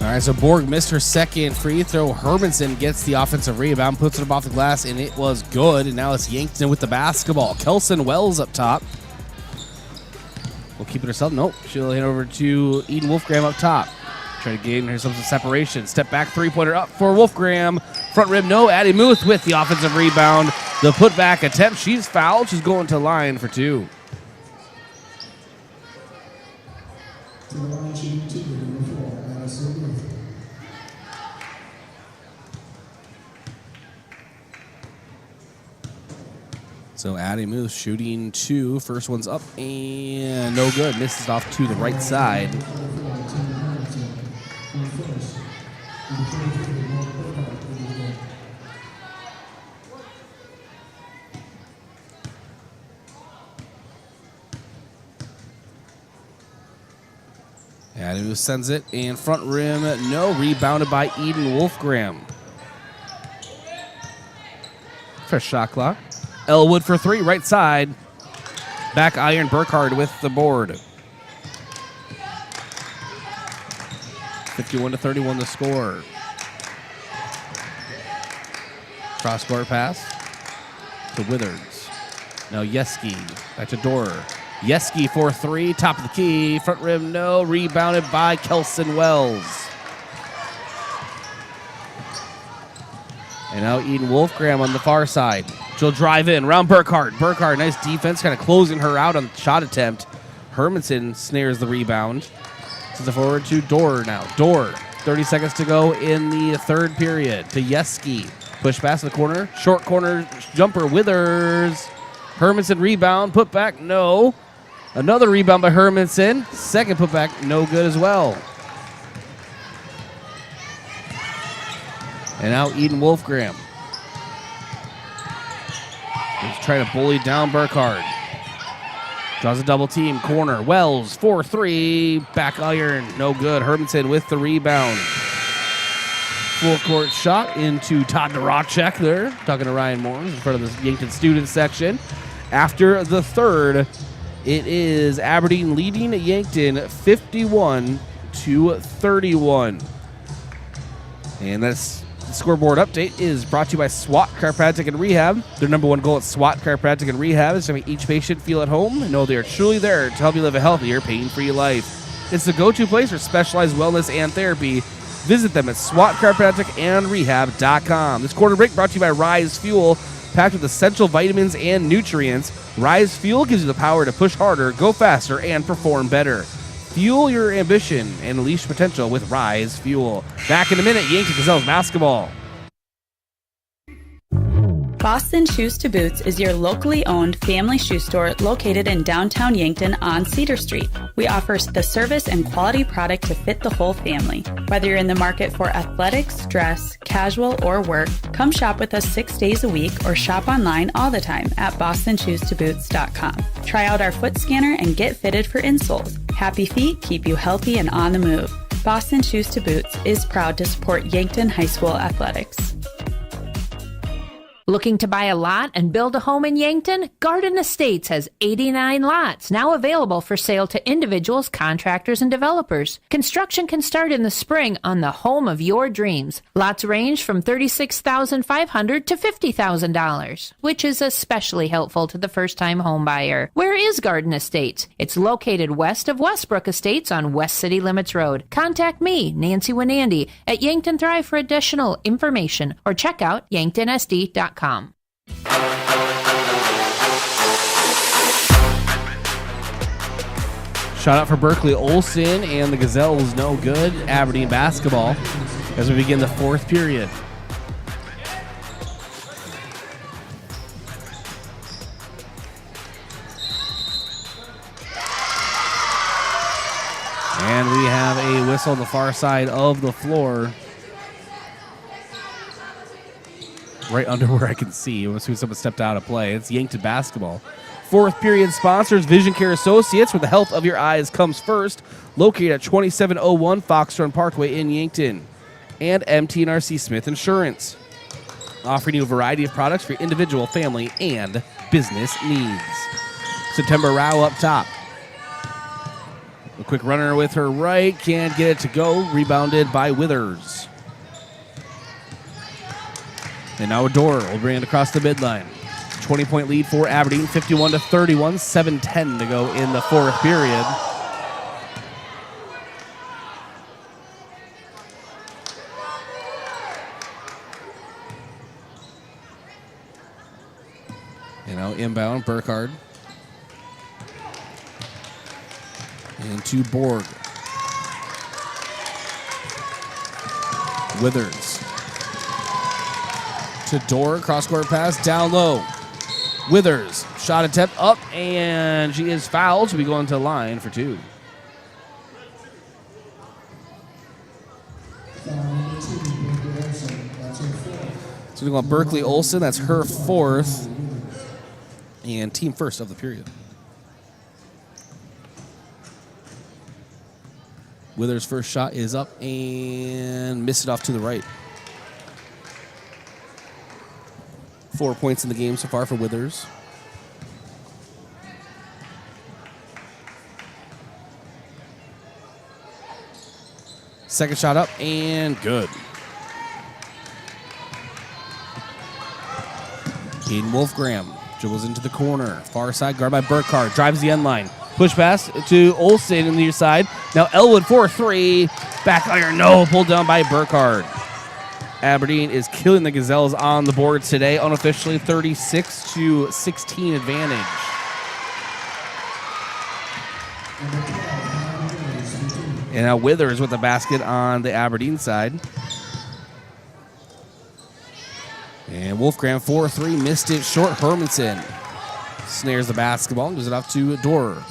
All right, so Borg missed her second free throw. Hermanson gets the offensive rebound, puts it up off the glass, and it was good. And now it's Yankton with the basketball. Kelson Wells up top. We'll keep it herself. Nope. She'll hand over to Eden Wolfgram up top. Trying to gain herself some separation. Step back three-pointer up for Wolfgram. Front rim, no. Addie Muth with the offensive rebound. The putback attempt. She's fouled. She's going to line for two. So Addie Muth shooting two. First one's up and no good. Misses off to the right side. Addie Muth sends it and front rim, no. Rebounded by Eden Wolfgram. Fresh shot clock. Elwood for three, right side. Back iron, Burkhardt with the board. 51-31 the score. Cross-court pass to Withers. Now Yeski, back to Dorer. Yeski for three, top of the key. Front rim, no. Rebounded by Kelson Wells. And now Eden Wolfgram on the far side. She'll drive in, round Burkhardt. Burkhardt, nice defense, kind of closing her out on the shot attempt. Hermanson snares the rebound. Sends it forward to Dorr now. Dorr, 30 seconds to go in the third period. To Yeski. Push pass in the corner. Short corner jumper, Withers. Hermanson rebound, put back, no. Another rebound by Hermanson. Second putback, no good as well. And now Eden Wolfgram. He's trying to bully down Burkhardt. Draws a double team. Corner. Wells, 4-3. Back iron. No good. Hermanson with the rebound. Full court shot into Todd Doracek there. Talking to Ryan Moore in front of the Yankton student section. After the third, it is Aberdeen leading Yankton 51-31. And that's the scoreboard update is brought to you by SWAT Chiropractic and Rehab. Their number one goal at SWAT Chiropractic and Rehab is to make each patient feel at home and know they are truly there to help you live a healthier, pain-free life. It's the go-to place for specialized wellness and therapy. Visit them at SWATChiropracticandRehab.com. This quarter break brought to you by Rise Fuel, packed with essential vitamins and nutrients. Rise Fuel gives you the power to push harder, go faster, and perform better. Fuel your ambition and unleash potential with Rise Fuel. Back in a minute, Yankton Gazelles basketball. Boston Shoes to Boots is your locally owned family shoe store located in downtown Yankton on Cedar Street. We offer the service and quality product to fit the whole family. Whether you're in the market for athletics, dress, casual, or work, come shop with us 6 days a week or shop online all the time at bostonshoestoboots.com. Try out our foot scanner and get fitted for insoles. Happy feet keep you healthy and on the move. Boston Shoes to Boots is proud to support Yankton High School athletics. Looking to buy a lot and build a home in Yankton? Garden Estates has 89 lots now available for sale to individuals, contractors, and developers. Construction can start in the spring on the home of your dreams. Lots range from $36,500 to $50,000, which is especially helpful to the first-time home buyer. Where is Garden Estates? It's located west of Westbrook Estates on West City Limits Road. Contact me, Nancy Winandy, at Yankton Thrive for additional information or check out yanktonsd.com. Shot out for Berkeley Olsen and the Gazelles, no good. Aberdeen basketball as we begin the fourth period. And we have a whistle on the far side of the floor. Right under where I can see. It was someone stepped out of play. It's Yankton basketball. Fourth period sponsors Vision Care Associates, where the health of your eyes comes first. Located at 2701 Foxtrot Parkway in Yankton. And MT&RC Smith Insurance, offering you a variety of products for your individual, family, and business needs. September Rao up top. quick runner with her right. Can't get it to go. Rebounded by Withers. And now Adore will bring it across the midline. 20-point lead for Aberdeen, 51-31, 7:10 to go in the fourth period. Inbound, Burkhardt. Into Borg. Withers. To Dorr, cross-court pass, down low. Withers, shot attempt up, and she is fouled. She'll be going to the line for two. So we go on Berkeley Olsen. That's her fourth. And team first of the period. Withers' first shot is up and missed it off to the right. 4 points in the game so far for Withers. Second shot up and good. Aiden Wolfgram dribbles into the corner. Far side, guard by Burkhardt. Drives the end line. Push pass to Olsen on the near side. Now Elwood for three. Back iron, no. Pulled down by Burkhardt. Aberdeen is killing the Gazelles on the board today. Unofficially 36-16 advantage. And now Withers with the basket on the Aberdeen side. And Wolfgram 4-3, missed it short. Hermanson snares the basketball and gives it off to Dorer.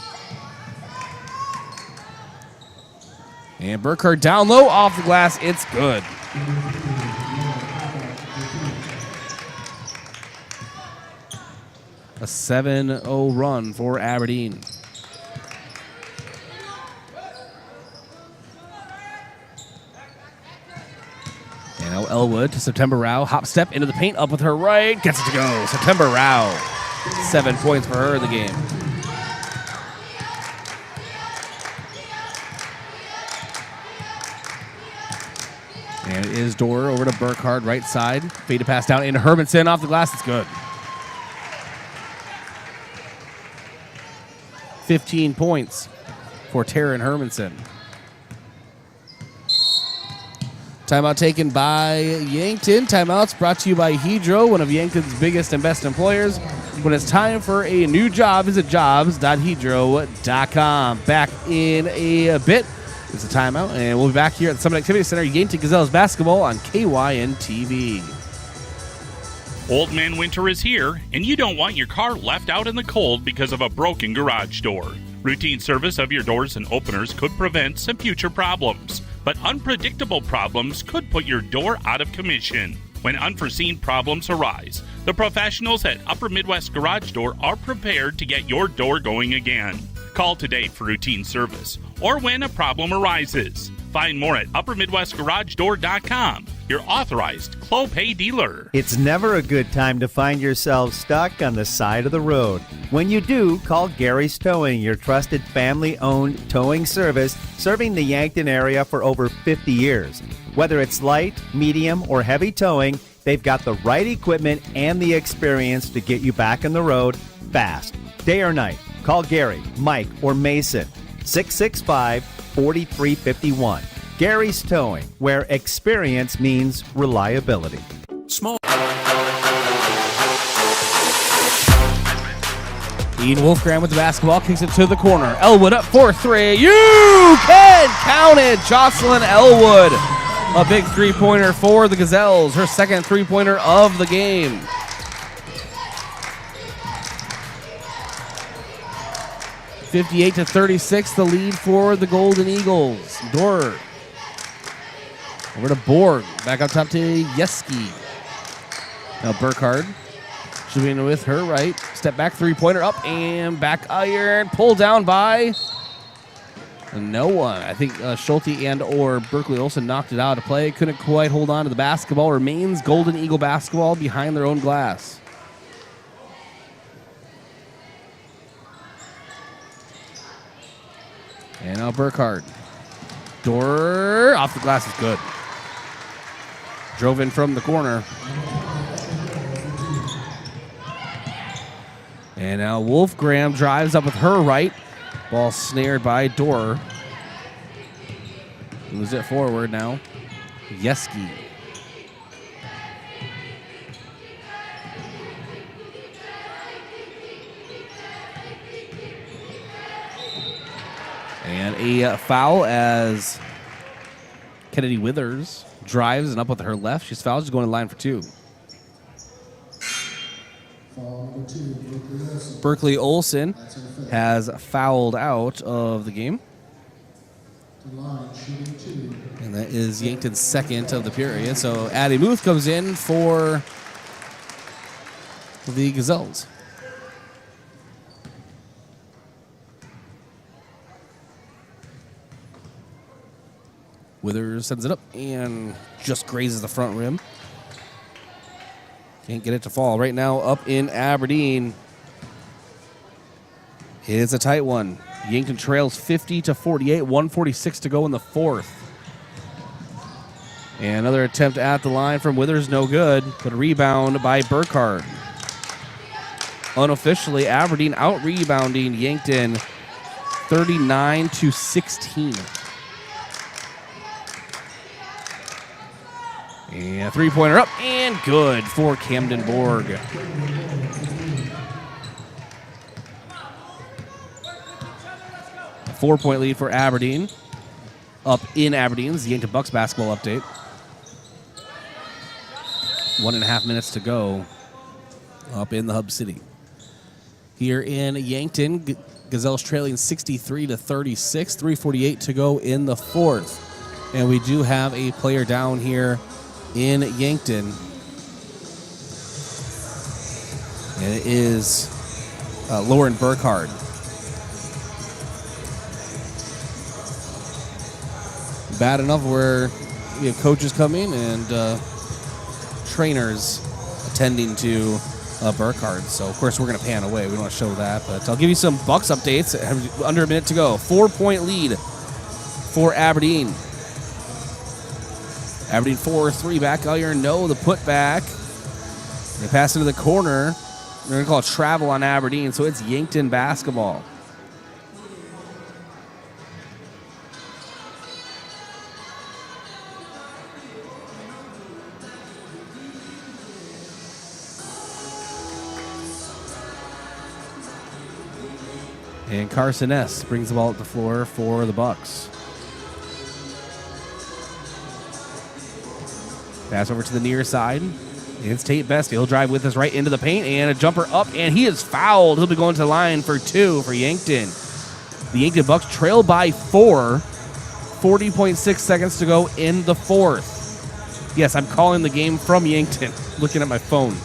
And Burkhardt down low off the glass. It's good. A 7-0 run for Aberdeen. And now Elwood to September Rao. Hop step into the paint, up with her right. Gets it to go. September Rao. 7 points for her in the game. And it is Dorer over to Burkhardt, right side. Fade to pass down into Hermanson. Off the glass, it's good. 15 points for Taryn Hermanson. Timeout taken by Yankton. Timeouts brought to you by Hedro, one of Yankton's biggest and best employers. When it's time for a new job, visit jobs.hedro.com. Back in a bit. It's a timeout, and we'll be back here at the Summit Activity Center. Yankton Gazelles basketball on KYN TV. Old Man Winter is here, and you don't want your car left out in the cold because of a broken garage door. Routine service of your doors and openers could prevent some future problems, but unpredictable problems could put your door out of commission. When unforeseen problems arise, the professionals at Upper Midwest Garage Door are prepared to get your door going again. Call today for routine service or when a problem arises. Find more at uppermidwestgaragedoor.com, your authorized Clopay dealer. It's never a good time to find yourself stuck on the side of the road. When you do, call Gary's Towing, your trusted family-owned towing service serving the Yankton area for over 50 years. Whether it's light, medium, or heavy towing, they've got the right equipment and the experience to get you back on the road fast. Day or night, call Gary, Mike, or Mason, 665-4351. Gary's Towing, where experience means reliability. Small. Ian Wolfgram with the basketball, kicks it to the corner. Elwood up 4-3. You can count it. Jocelyn Elwood. A big three-pointer for the Gazelles. Her second three-pointer of the game. (58-36), the lead for the Golden Eagles. Dorer over to Borg. Back up top to Yeski. Now Burkhardt should be in with her right. Step back, three-pointer up and back iron. Pulled down by no one. I think Schulte and or Berkeley Olsen knocked it out of play. Couldn't quite hold on to the basketball. Remains Golden Eagle basketball behind their own glass. And now Burkhardt. Door off the glass is good. Drove in from the corner. And now Wolfgram drives up with her right. Ball snared by Dorr. Moves it forward now. Yeski. And a foul as Kennedy Withers drives and up with her left. She's fouled. She's going to line for 2. Berkeley Olson has fouled out of the game. And that is Yankton's second of the period. So Addie Muth comes in for the Gazelles. Withers sends it up and just grazes the front rim. Can't get it to fall. Right now up in Aberdeen. It's a tight one. Yankton trails 50-48, 1:46 to go in the fourth. And another attempt at the line from Withers, no good, but a rebound by Burkhardt. Unofficially, Aberdeen out-rebounding Yankton 39-16. And three-pointer up and good for Camden Borg. A 4-point lead for Aberdeen. Up in Aberdeen's the Yankton Bucks basketball update. 1.5 minutes to go up in the Hub City. Here in Yankton, Gazelles trailing 63-36, 3:48 to go in the fourth. And we do have a player down here in Yankton. And it is Lauren Burkhardt. Bad enough where we have coaches coming and trainers attending to Burkhardt. So, of course, we're going to pan away. We don't want to show that. But I'll give you some Bucks updates. Under a minute to go. 4-point lead for Aberdeen. Aberdeen 4-3 back iron. No, the putback. They pass into the corner. They're going to call it travel on Aberdeen, so it's Yankton basketball. And Carson S. brings the ball up the floor for the Bucks. Pass over to the near side. It's Tate Best. He'll drive with us right into the paint and a jumper up, and he is fouled. He'll be going to the line for 2 for Yankton. The Yankton Bucks trail by 4. 40.6 seconds to go in the fourth. Yes, I'm calling the game from Yankton, looking at my phone.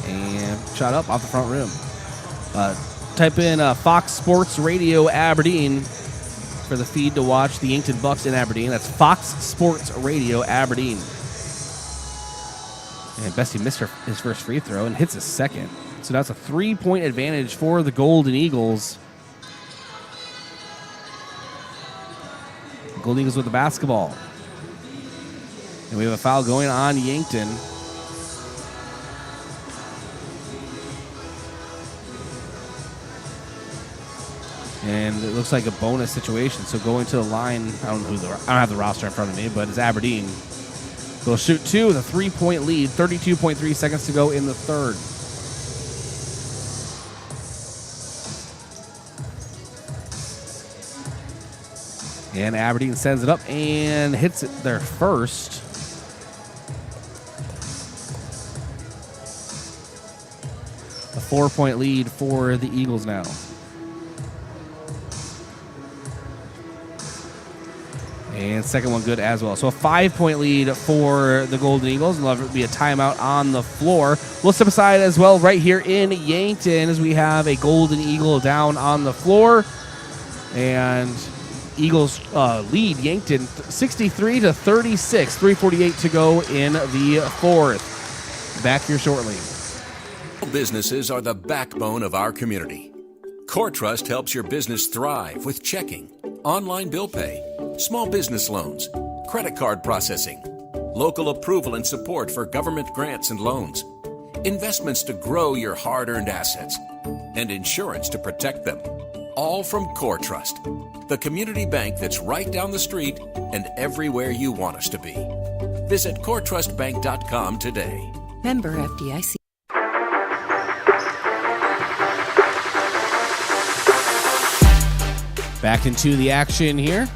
And shot up off the front rim. Type in Fox Sports Radio Aberdeen for the feed to watch the Yankton Bucks in Aberdeen. That's Fox Sports Radio Aberdeen. And Bessie missed his first free throw and hits his second. So that's a 3-point advantage for the Golden Eagles. Golden Eagles with the basketball. And we have a foul going on Yankton. And it looks like a bonus situation. So going to the line, I don't have the roster in front of me, but it's Aberdeen. They'll shoot 2 with a 3-point lead. 32.3 seconds to go in the third. And Aberdeen sends it up and hits it their first. A 4-point lead for the Eagles now. And second one good as well. So a 5-point lead for the Golden Eagles. And it'll be a timeout on the floor. We'll step aside as well right here in Yankton as we have a Golden Eagle down on the floor. And Eagles lead Yankton 63-36. 3:48 to go in the fourth. back here shortly. Businesses are the backbone of our community. CoreTrust helps your business thrive with checking, online bill pay, small business loans, credit card processing, local approval and support for government grants and loans, investments to grow your hard-earned assets, and insurance to protect them. All from CoreTrust, the community bank that's right down the street and everywhere you want us to be. Visit CoreTrustBank.com today. Member FDIC. Back into the action here.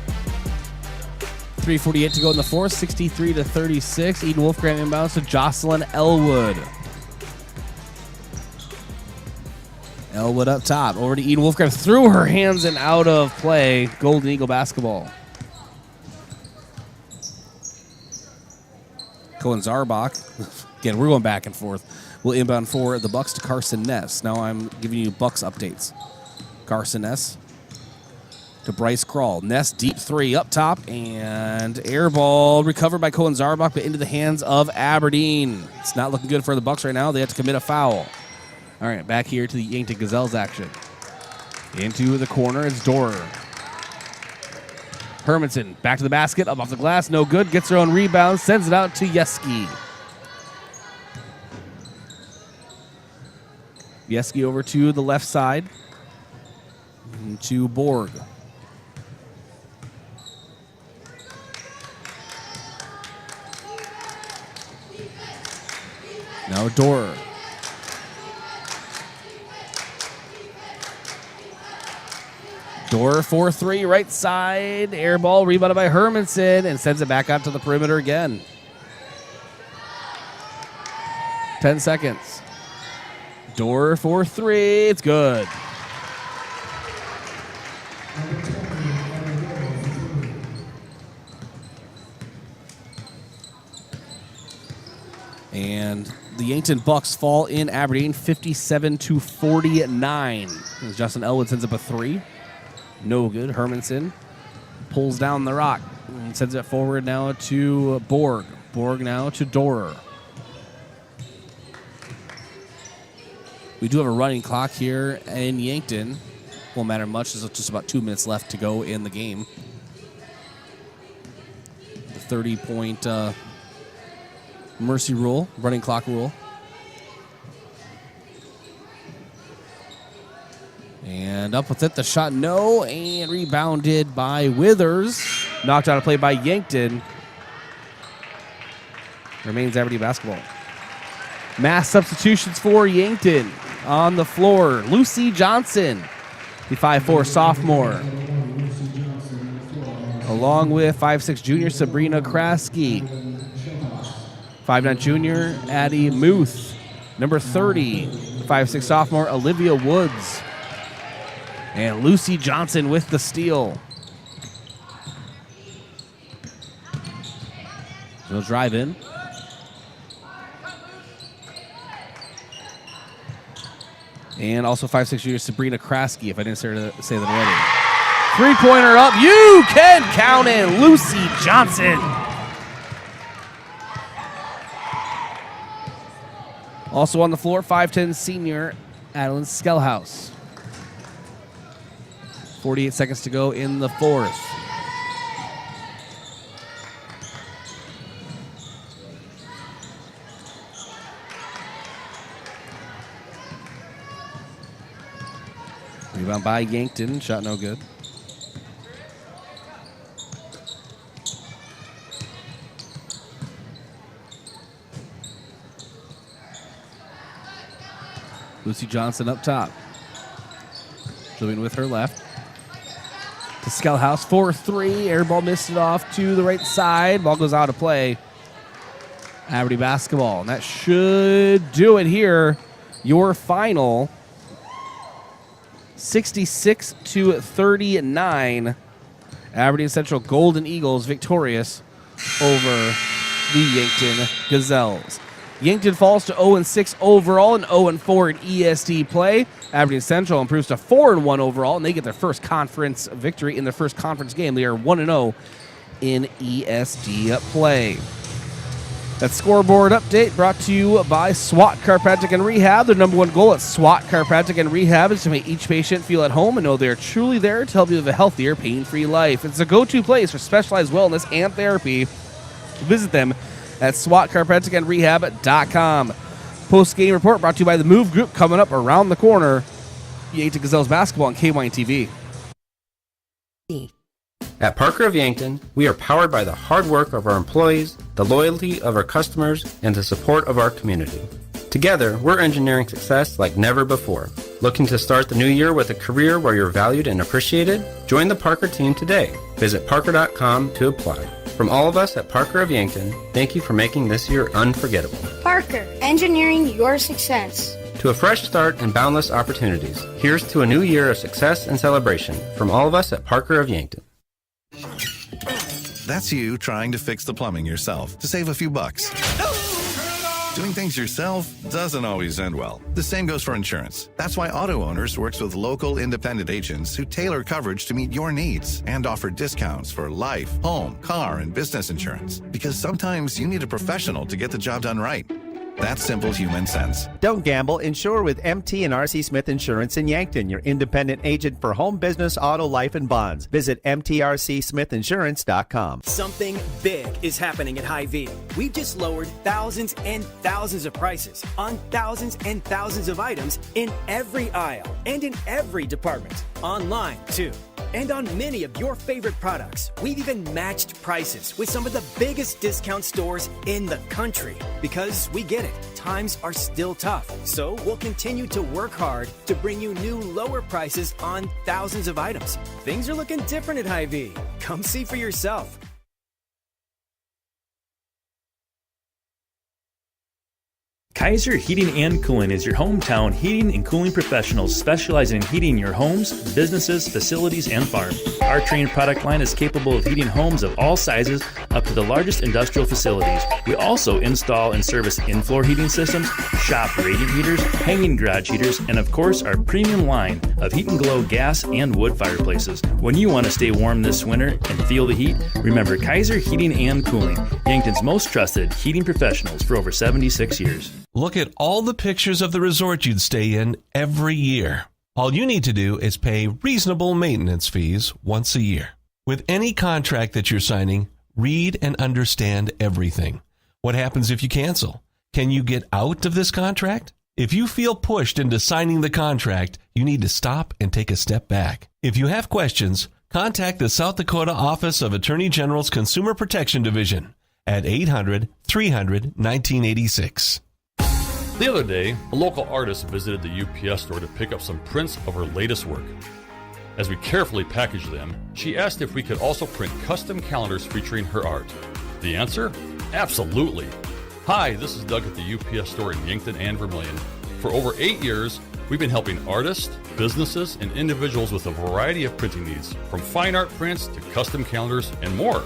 3:48 to go in the fourth, 63-36. Eden Wolfgram inbounds to Jocelyn Elwood. Elwood up top. Over to Eden Wolfgram. Threw her hands and out of play. Golden Eagle basketball. Cohen Zarbach. Again, we're going back and forth. We'll inbound for the Bucks to Carson Ness. Now I'm giving you Bucks updates. Carson Ness to Bryce Krall. Ness, deep three up top, and air ball recovered by Cohen Zarbach, but into the hands of Aberdeen. It's not looking good for the Bucks right now. They have to commit a foul. All right, back here to the Yankton Gazelles action. Into the corner, it's Dorer. Hermanson, back to the basket, up off the glass, no good. Gets her own rebound, sends it out to Yeski. Yeski over to the left side, to Borg. Now Dorer. Dorer 4-3, right side. Air ball rebounded by Hermanson and sends it back out to the perimeter again. 10 seconds. Dorer 4-3. It's good. And the Yankton Bucks fall in Aberdeen 57-49. As Justin Elwood sends up a three. No good. Hermanson pulls down the rock and sends it forward now to Borg. Borg now to Dorer. We do have a running clock here in Yankton. Won't matter much. There's just about 2 minutes left to go in the game. The 30-point mercy rule, running clock rule. And up with it, the shot, no, and rebounded by Withers. Knocked out of play by Yankton. Remains Aberdeen basketball. Mass substitutions for Yankton on the floor. Lucy Johnson, the 5'4" sophomore. Along with 5'6" junior Sabrina Kraski. 5'9" junior Addie Muth. Number 30, 5'6" sophomore Olivia Woods. And Lucy Johnson with the steal. She'll drive in. And also 5'6" junior Sabrina Kraski, if I didn't say that already. Three-pointer up. You can count it. Lucy Johnson. Also on the floor, 5'10" senior Adeline Skellhouse. 48 seconds to go in the fourth. Rebound by Yankton. Shot no good. Lucy Johnson up top. Dribbling with her left. To Skellhouse, 4-3. Air ball missed it off to the right side. Ball goes out of play. Aberdeen basketball. And that should do it here. Your final 66-39. Aberdeen Central Golden Eagles victorious over the Yankton Gazelles. Yankton falls to 0-6 overall and 0-4 in ESD play. Aberdeen Central improves to 4-1 overall, and they get their first conference victory in their first conference game. They are 1-0 in ESD play. That scoreboard update brought to you by SWAT Chiropractic and Rehab. Their number one goal at SWAT Chiropractic and Rehab is to make each patient feel at home and know they're truly there to help you live a healthier, pain-free life. It's a go-to place for specialized wellness and therapy. Visit them at SWATChiropracticandRehab.com. Post-game report brought to you by the Move Group, coming up around the corner. Yankton Gazelles basketball on KYN TV. At Parker of Yankton, we are powered by the hard work of our employees, the loyalty of our customers, and the support of our community. Together, we're engineering success like never before. Looking to start the new year with a career where you're valued and appreciated? Join the Parker team today. Visit parker.com to apply. From all of us at Parker of Yankton, thank you for making this year unforgettable. Parker, engineering your success. To a fresh start and boundless opportunities, here's to a new year of success and celebration from all of us at Parker of Yankton. That's you trying to fix the plumbing yourself to save a few bucks. Doing things yourself doesn't always end well. The same goes for insurance. That's why Auto Owners works with local independent agents who tailor coverage to meet your needs and offer discounts for life, home, car, and business insurance. Because sometimes you need a professional to get the job done right. That's simple human sense. Don't gamble. Insure with MT and RC Smith Insurance in Yankton, your independent agent for home, business, auto, life, and bonds. Visit mtrcsmithinsurance.com. Something big is happening at Hy-Vee. We've just lowered thousands and thousands of prices on thousands and thousands of items in every aisle and in every department. Online, too. And on many of your favorite products, we've even matched prices with some of the biggest discount stores in the country. Because we get it, times are still tough. So we'll continue to work hard to bring you new lower prices on thousands of items. Things are looking different at Hy-Vee. Come see for yourself. Kaiser Heating and Cooling is your hometown heating and cooling professionals specializing in heating your homes, businesses, facilities, and farms. Our trained product line is capable of heating homes of all sizes up to the largest industrial facilities. We also install and service in-floor heating systems, shop radiant heaters, hanging garage heaters, and of course our premium line of Heat and Glow gas and wood fireplaces. When you want to stay warm this winter and feel the heat, remember Kaiser Heating and Cooling, Yankton's most trusted heating professionals for over 76 years. Look at all the pictures of the resort you'd stay in every year. All you need to do is pay reasonable maintenance fees once a year. With any contract that you're signing, read and understand everything. What happens if you cancel? Can you get out of this contract? If you feel pushed into signing the contract, you need to stop and take a step back. If you have questions, contact the South Dakota Office of Attorney General's Consumer Protection Division at 800-300-1986. The other day, a local artist visited the UPS store to pick up some prints of her latest work. As we carefully packaged them, she asked if we could also print custom calendars featuring her art. The answer? Absolutely. Hi, this is Doug at the UPS store in Yankton and Vermilion. For over 8 years, we've been helping artists, businesses, and individuals with a variety of printing needs, from fine art prints to custom calendars and more.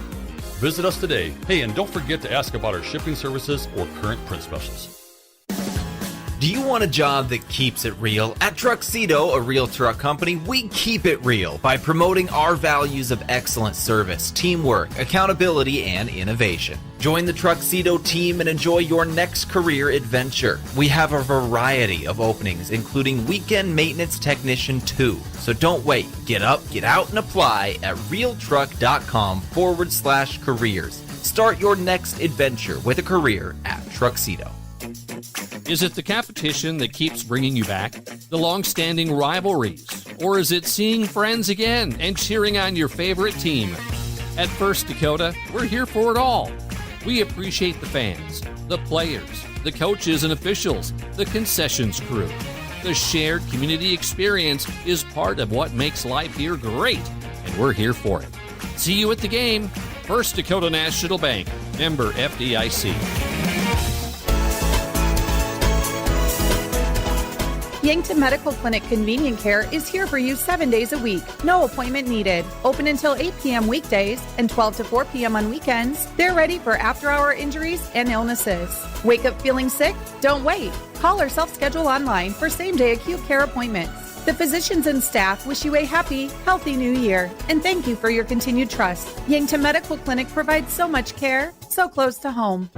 Visit us today. Hey, and don't forget to ask about our shipping services or current print specials. Do you want a job that keeps it real? At Truxedo, a real truck company, we keep it real by promoting our values of excellent service, teamwork, accountability, and innovation. Join the Truxedo team and enjoy your next career adventure. We have a variety of openings, including Weekend Maintenance Technician 2. So don't wait. Get up, get out, and apply at realtruck.com/careers. Start your next adventure with a career at Truxedo. Is it the competition that keeps bringing you back? The long-standing rivalries? Or is it seeing friends again and cheering on your favorite team? At First Dakota, we're here for it all. We appreciate the fans, the players, the coaches and officials, the concessions crew. The shared community experience is part of what makes life here great, and we're here for it. See you at the game. First Dakota National Bank, member FDIC. Yankton Medical Clinic Convenient Care is here for you 7 days a week. No appointment needed. Open until 8 p.m. weekdays and 12 to 4 p.m. on weekends. They're ready for after-hour injuries and illnesses. Wake up feeling sick? Don't wait. Call or self-schedule online for same-day acute care appointments. The physicians and staff wish you a happy, healthy new year, and thank you for your continued trust. Yankton Medical Clinic provides so much care, so close to home.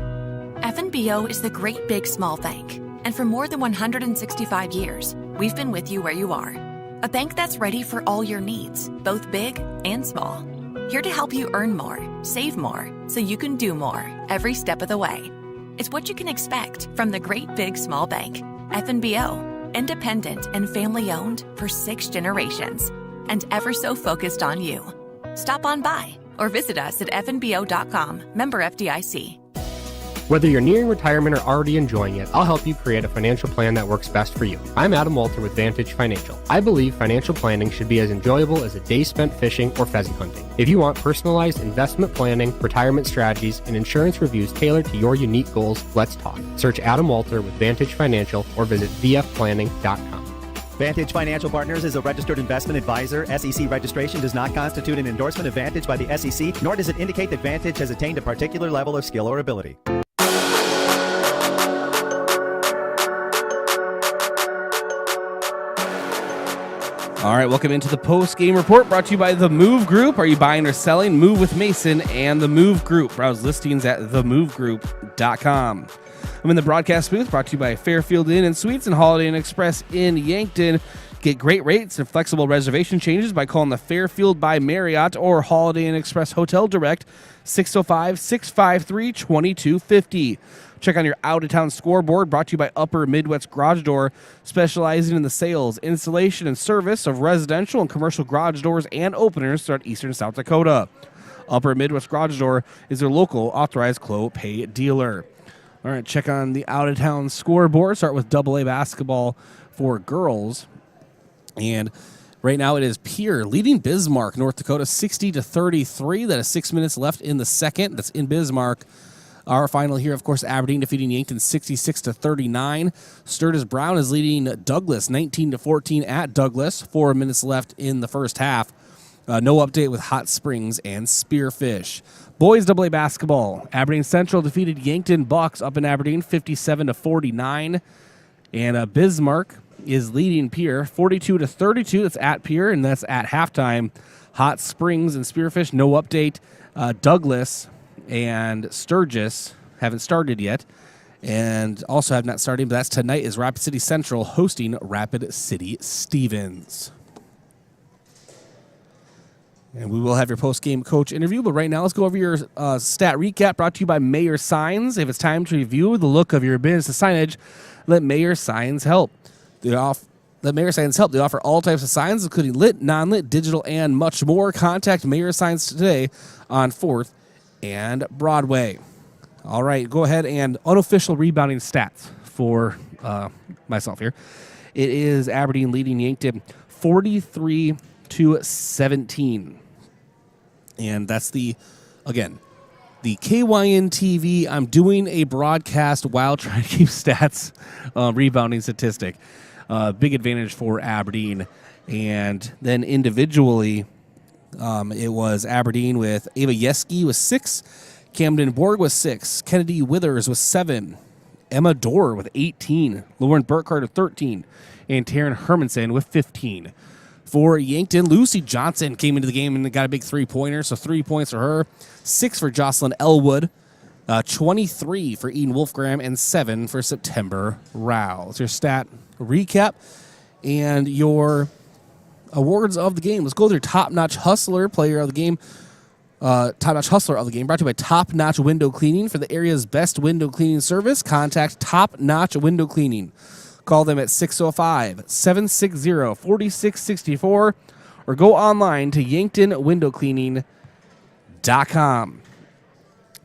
At FNBO is the great big small bank. And for more than 165 years, we've been with you where you are. A bank that's ready for all your needs, both big and small. Here to help you earn more, save more, so you can do more every step of the way. It's what you can expect from the great big small bank. FNBO, independent and family owned for 6 generations, and ever so focused on you. Stop on by or visit us at fnbo.com, member FDIC. Whether you're nearing retirement or already enjoying it, I'll help you create a financial plan that works best for you. I'm Adam Walter with Vantage Financial. I believe financial planning should be as enjoyable as a day spent fishing or pheasant hunting. If you want personalized investment planning, retirement strategies, and insurance reviews tailored to your unique goals, let's talk. Search Adam Walter with Vantage Financial or visit vfplanning.com. Vantage Financial Partners is a registered investment advisor. SEC registration does not constitute an endorsement of Vantage by the SEC, nor does it indicate that Vantage has attained a particular level of skill or ability. All right, welcome into the post-game report brought to you by The Move Group. Are you buying or selling? Move with Mason and The Move Group. Browse listings at themovegroup.com. I'm in the broadcast booth brought to you by Fairfield Inn and Suites and Holiday Inn Express in Yankton. Get great rates and flexible reservation changes by calling the Fairfield by Marriott or Holiday Inn Express Hotel Direct, 605-653-2250. Check on your out-of-town scoreboard brought to you by Upper Midwest Garage Door, specializing in the sales, installation, and service of residential and commercial garage doors and openers throughout eastern South Dakota. Upper Midwest Garage Door is their local authorized Clo-Pay dealer. All right, check on the out-of-town scoreboard. Start with AA basketball for girls. And right now it is Pierre leading Bismarck, North Dakota, 60-33. That is 6 minutes left in the second. That's in Bismarck. Our final here, of course, Aberdeen defeating Yankton 66-39. Sturgis Brown is leading Douglas 19-14 at Douglas. 4 minutes left in the first half. No update with Hot Springs and Spearfish. Boys AA basketball. Aberdeen Central defeated Yankton Bucks up in Aberdeen 57-49. And Bismarck is leading Pierre 42-32. That's at Pierre, and that's at halftime. Hot Springs and Spearfish, no update. Douglas and Sturgis haven't started yet, and also have not started, but that's tonight is Rapid City Central hosting Rapid City Stevens. And we will have your post-game coach interview, but right now let's go over your stat recap brought to you by Mayer Signs. If it's time to review the look of your business signage, let Mayer Signs help. Let Mayer Signs help. They offer all types of signs, including lit, non-lit, digital, and much more. Contact Mayer Signs today on 4th and Broadway. All right, go ahead and unofficial rebounding stats for myself here. It is Aberdeen leading Yankton 43-17. And that's the KYN TV. I'm doing a broadcast while trying to keep stats, rebounding statistic. Big advantage for Aberdeen. And then individually, it was Aberdeen with Ava Yeski with 6, Camden Borg with 6, Kennedy Withers with 7, Emma Dorr with 18, Lauren Burkhardt with 13, and Taryn Hermanson with 15. For Yankton, Lucy Johnson came into the game and got a big 3-pointer, so 3 points for her, 6 for Jocelyn Elwood, 23 for Eden Wolfgram, and 7 for September Rao. It's your stat recap and your awards of the game. Let's go with your top-notch hustler player of the game. Top-notch hustler of the game brought to you by Top Notch Window Cleaning. For the area's best window cleaning service, contact Top Notch Window Cleaning. Call them at 605-760-4664 or go online to yanktonwindowcleaning.com.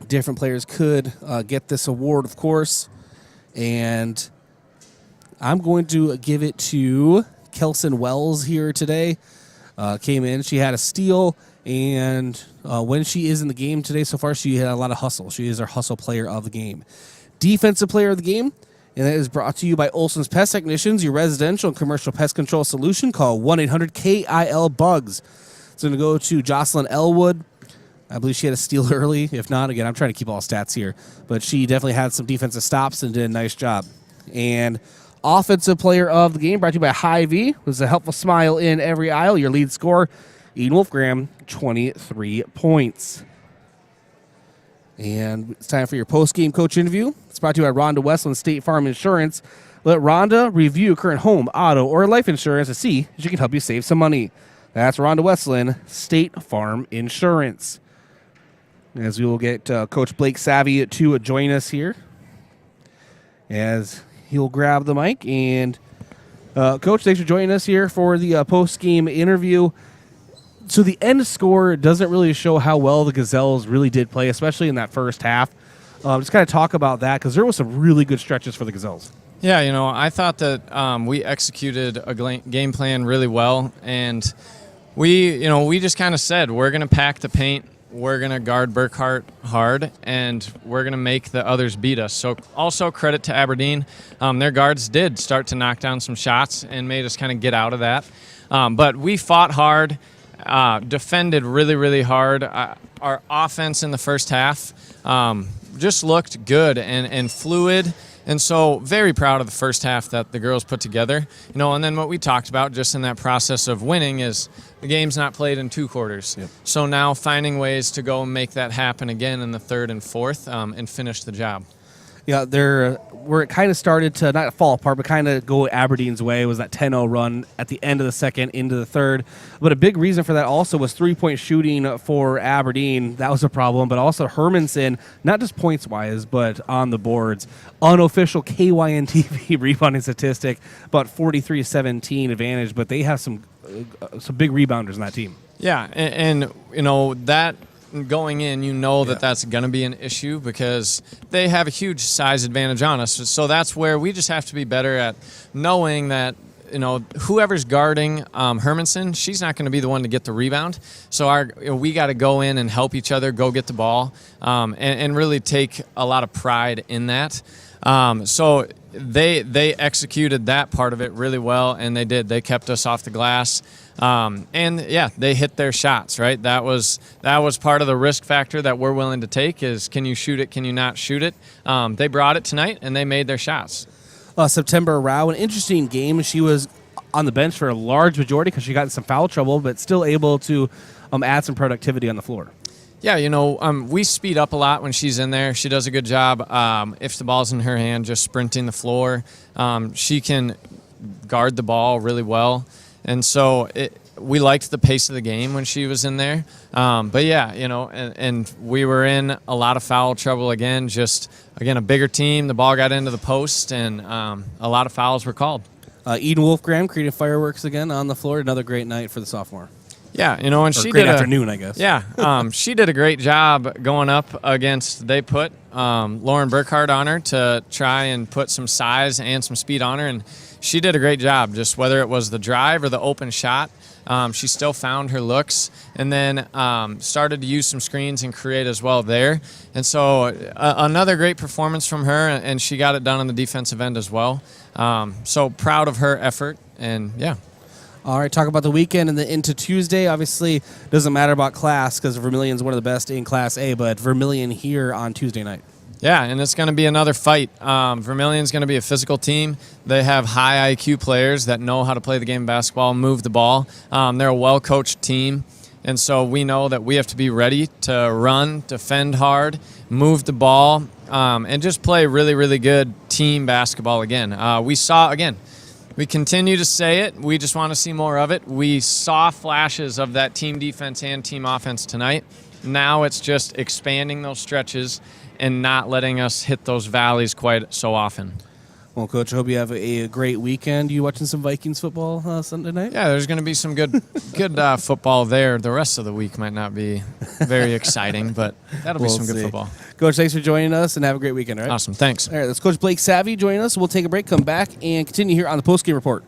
Different players could get this award, of course, and I'm going to give it to Kelson Wells here today. Came in, she had a steal, and when she is in the game today so far, she had a lot of hustle. She is our hustle player of the game. Defensive player of the game, and that is brought to you by Olson's Pest Technicians, your residential and commercial pest control solution. Call 1-800-KIL-BUGS. It's going to go to Jocelyn Elwood. I believe she had a steal early. If not, again, I'm trying to keep all stats here. But she definitely had some defensive stops and did a nice job. And offensive player of the game brought to you by Hy-Vee. It was a helpful smile in every aisle. Your lead scorer, Eden Wolfgram, 23 points. And it's time for your post-game coach interview. It's brought to you by Rhonda Westland State Farm Insurance. Let Rhonda review current home, auto, or life insurance to see if she can help you save some money. That's Rhonda Westland State Farm Insurance. As we will get Coach Blake Savvy to join us here, as he'll grab the mic. And Coach, thanks for joining us here for the post-game interview. So the end score doesn't really show how well the Gazelles really did play, especially in that first half. Just kind of talk about that, because there was some really good stretches for the Gazelles. Yeah, I thought that we executed a game plan really well, and we just kind of said we're going to pack the paint, we're going to guard Burkhart hard, and we're going to make the others beat us. So also credit to Aberdeen. Their guards did start to knock down some shots and made us kind of get out of that. But we fought hard. Defended really, really hard. Our offense in the first half just looked good and fluid. And so very proud of the first half that the girls put together. And then what we talked about just in that process of winning is the game's not played in 2 quarters. Yep. So now finding ways to go and make that happen again in the third and fourth and finish the job. Yeah, where it kind of started to not fall apart, but kind of go Aberdeen's way was that 10-0 run at the end of the second into the third. But a big reason for that also was 3-point shooting for Aberdeen. That was a problem. But also Hermanson, not just points-wise, but on the boards. Unofficial KYNTV rebounding statistic, about 43-17 advantage. But they have some big rebounders in that team. Yeah, and that going in, that's going to be an issue because they have a huge size advantage on us. So that's where we just have to be better at knowing that, whoever's guarding Hermanson, she's not going to be the one to get the rebound. So we got to go in and help each other go get the ball and really take a lot of pride in that. So they executed that part of it really well, and they did. They kept us off the glass. They hit their shots, right? That was part of the risk factor that we're willing to take is, can you shoot it, can you not shoot it? They brought it tonight, and they made their shots. September Rao, an interesting game. She was on the bench for a large majority because she got in some foul trouble, but still able to add some productivity on the floor. Yeah, we speed up a lot when she's in there. She does a good job. If the ball's in her hand, just sprinting the floor. She can guard the ball really well. And so we liked the pace of the game when she was in there. And we were in a lot of foul trouble again. A bigger team. The ball got into the post, and a lot of fouls were called. Eden Wolfgram creating fireworks again on the floor. Another great night for the sophomore. Yeah, and she great did afternoon, I guess. Yeah, she did a great job going up against. They put Lauren Burkhart on her to try and put some size and some speed on her, and she did a great job. Just whether it was the drive or the open shot, she still found her looks, and then started to use some screens and create as well there. And so another great performance from her, and she got it done on the defensive end as well. So proud of her effort, and yeah. All right, talk about the weekend and then into Tuesday. Obviously, doesn't matter about class because Vermilion's one of the best in Class A, but Vermilion here on Tuesday night. Yeah, and it's going to be another fight. Vermilion's going to be a physical team. They have high IQ players that know how to play the game of basketball, move the ball. They're a well-coached team, and so we know that we have to be ready to run, defend hard, move the ball, and just play really, really good team basketball again. We continue to say it. We just want to see more of it. We saw flashes of that team defense and team offense tonight. Now it's just expanding those stretches and not letting us hit those valleys quite so often. Well, Coach, I hope you have a great weekend. You watching some Vikings football Sunday night? Yeah, there's going to be some good football there. The rest of the week might not be very exciting, but that'll be some good football. Coach, thanks for joining us, and have a great weekend, all right? Awesome, thanks. All right, that's Coach Blake Savvy joining us. We'll take a break, come back, and continue here on the Postgame Report.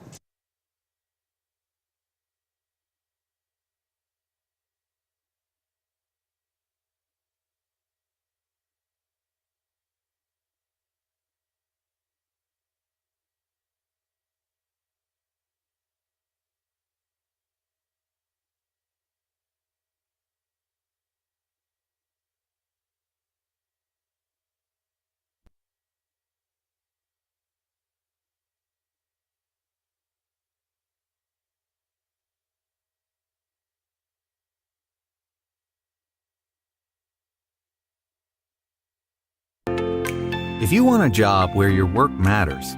If you want a job where your work matters,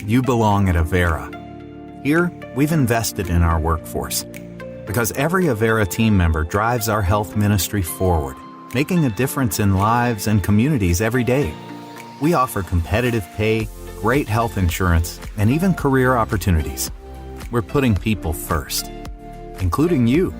you belong at Avera. Here, we've invested in our workforce because every Avera team member drives our health ministry forward, making a difference in lives and communities every day. We offer competitive pay, great health insurance, and even career opportunities. We're putting people first, including you.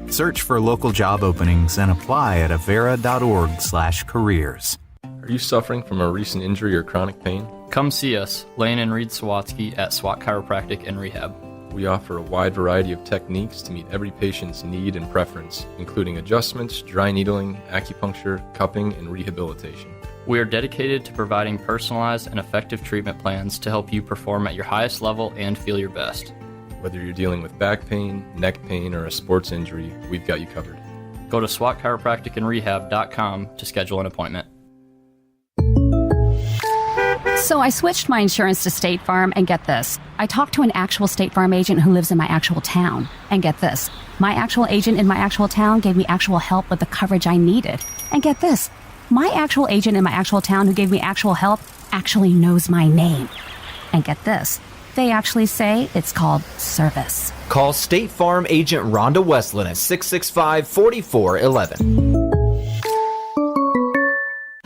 Search for local job openings and apply at avera.org/careers. Are you suffering from a recent injury or chronic pain? Come see us, Lane and Reed Sawatsky at SWAT Chiropractic and Rehab. We offer a wide variety of techniques to meet every patient's need and preference, including adjustments, dry needling, acupuncture, cupping, and rehabilitation. We are dedicated to providing personalized and effective treatment plans to help you perform at your highest level and feel your best. Whether you're dealing with back pain, neck pain, or a sports injury, we've got you covered. Go to SWATchiropracticandrehab.com to schedule an appointment. So I switched my insurance to State Farm, and get this. I talked to an actual State Farm agent who lives in my actual town. And get this. My actual agent in my actual town gave me actual help with the coverage I needed. And get this. My actual agent in my actual town who gave me actual help actually knows my name. And get this. They actually say it's called service. Call State Farm agent Rhonda Westland at 665-4411.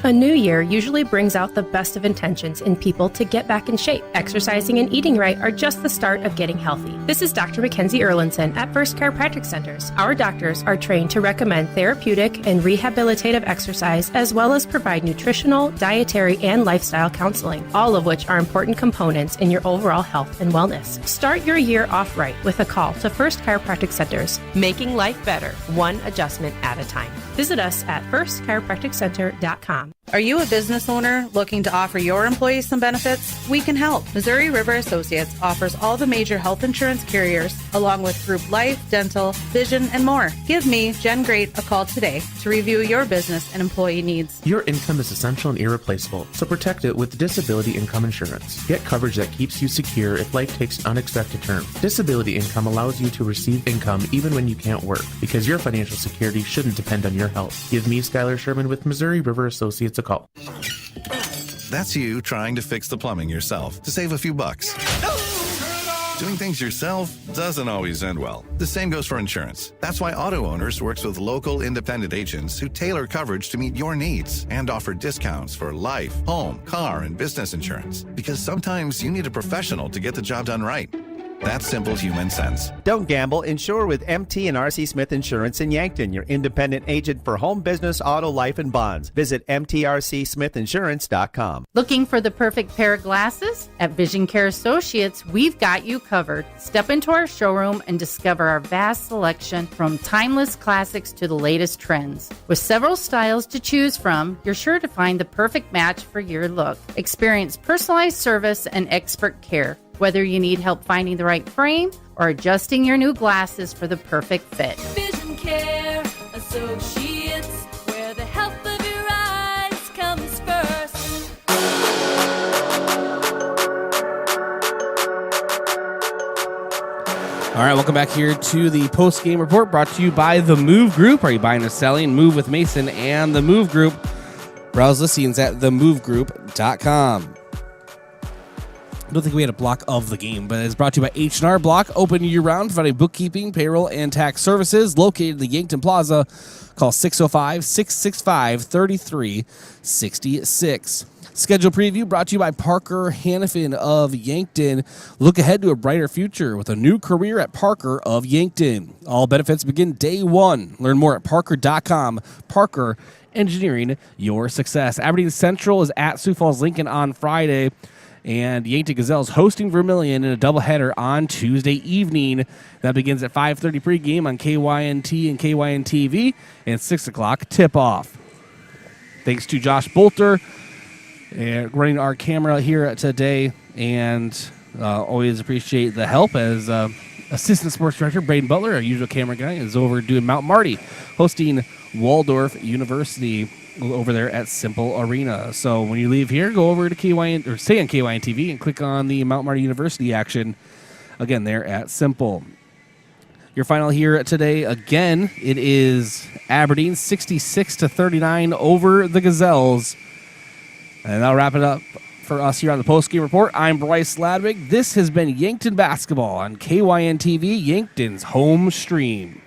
A new year usually brings out the best of intentions in people to get back in shape. Exercising and eating right are just the start of getting healthy. This is Dr. Mackenzie Erlinson at First Chiropractic Centers. Our doctors are trained to recommend therapeutic and rehabilitative exercise, as well as provide nutritional, dietary, and lifestyle counseling, all of which are important components in your overall health and wellness. Start your year off right with a call to First Chiropractic Centers, making life better, one adjustment at a time. Visit us at firstchiropracticcenter.com. Are you a business owner looking to offer your employees some benefits? We can help. Missouri River Associates offers all the major health insurance carriers, along with group life, dental, vision, and more. Give me, Jen Great, a call today to review your business and employee needs. Your income is essential and irreplaceable, so protect it with disability income insurance. Get coverage that keeps you secure if life takes an unexpected turn. Disability income allows you to receive income even when you can't work, because your financial security shouldn't depend on your health. Give me, Skylar Sherman with Missouri River Associates, a call. That's you trying to fix the plumbing yourself to save a few bucks. Doing things yourself doesn't always end well. The same goes for insurance. That's why Auto Owners works with local independent agents who tailor coverage to meet your needs and offer discounts for life, home, car, and business insurance. Because sometimes you need a professional to get the job done right. That's simple human sense. Don't gamble. Insure with MT and RC Smith Insurance in Yankton, your independent agent for home, business, auto, life, and bonds. Visit mtrcsmithinsurance.com. Looking for the perfect pair of glasses? At Vision Care Associates, we've got you covered. Step into our showroom and discover our vast selection from timeless classics to the latest trends. With several styles to choose from, you're sure to find the perfect match for your look. Experience personalized service and expert care. Whether you need help finding the right frame or adjusting your new glasses for the perfect fit. Vision Care Associates, where the health of your eyes comes first. All right, welcome back here to the post-game report brought to you by The Move Group. Are you buying or selling? Move with Mason and The Move Group. Browse listings at themovegroup.com. I don't think we had a block of the game, but it's brought to you by H&R Block, open year-round, providing bookkeeping, payroll, and tax services. Located in the Yankton Plaza. Call 605-665-3366. Schedule preview brought to you by Parker Hannafin of Yankton. Look ahead to a brighter future with a new career at Parker of Yankton. All benefits begin day one. Learn more at parker.com. Parker, engineering your success. Aberdeen Central is at Sioux Falls Lincoln on Friday. And Yankton Gazelles hosting Vermilion in a doubleheader on Tuesday evening. That begins at 5:30 pregame on KYNT and KYN-TV, and 6 o'clock tip-off. Thanks to Josh Bolter running our camera here today, and always appreciate the help as Assistant Sports Director Braden Butler, our usual camera guy, is over doing Mount Marty, hosting Waldorf University over there at Simple Arena. So when you leave here, go over to KYN or stay on KYN TV and click on the Mount Marty University action again there at Simple. Your final here today, again, it is Aberdeen 66-39 over the Gazelles. And that'll wrap it up for us here on the Postgame Report. I'm Bryce Ladwig. This has been Yankton Basketball on KYN TV, Yankton's home stream.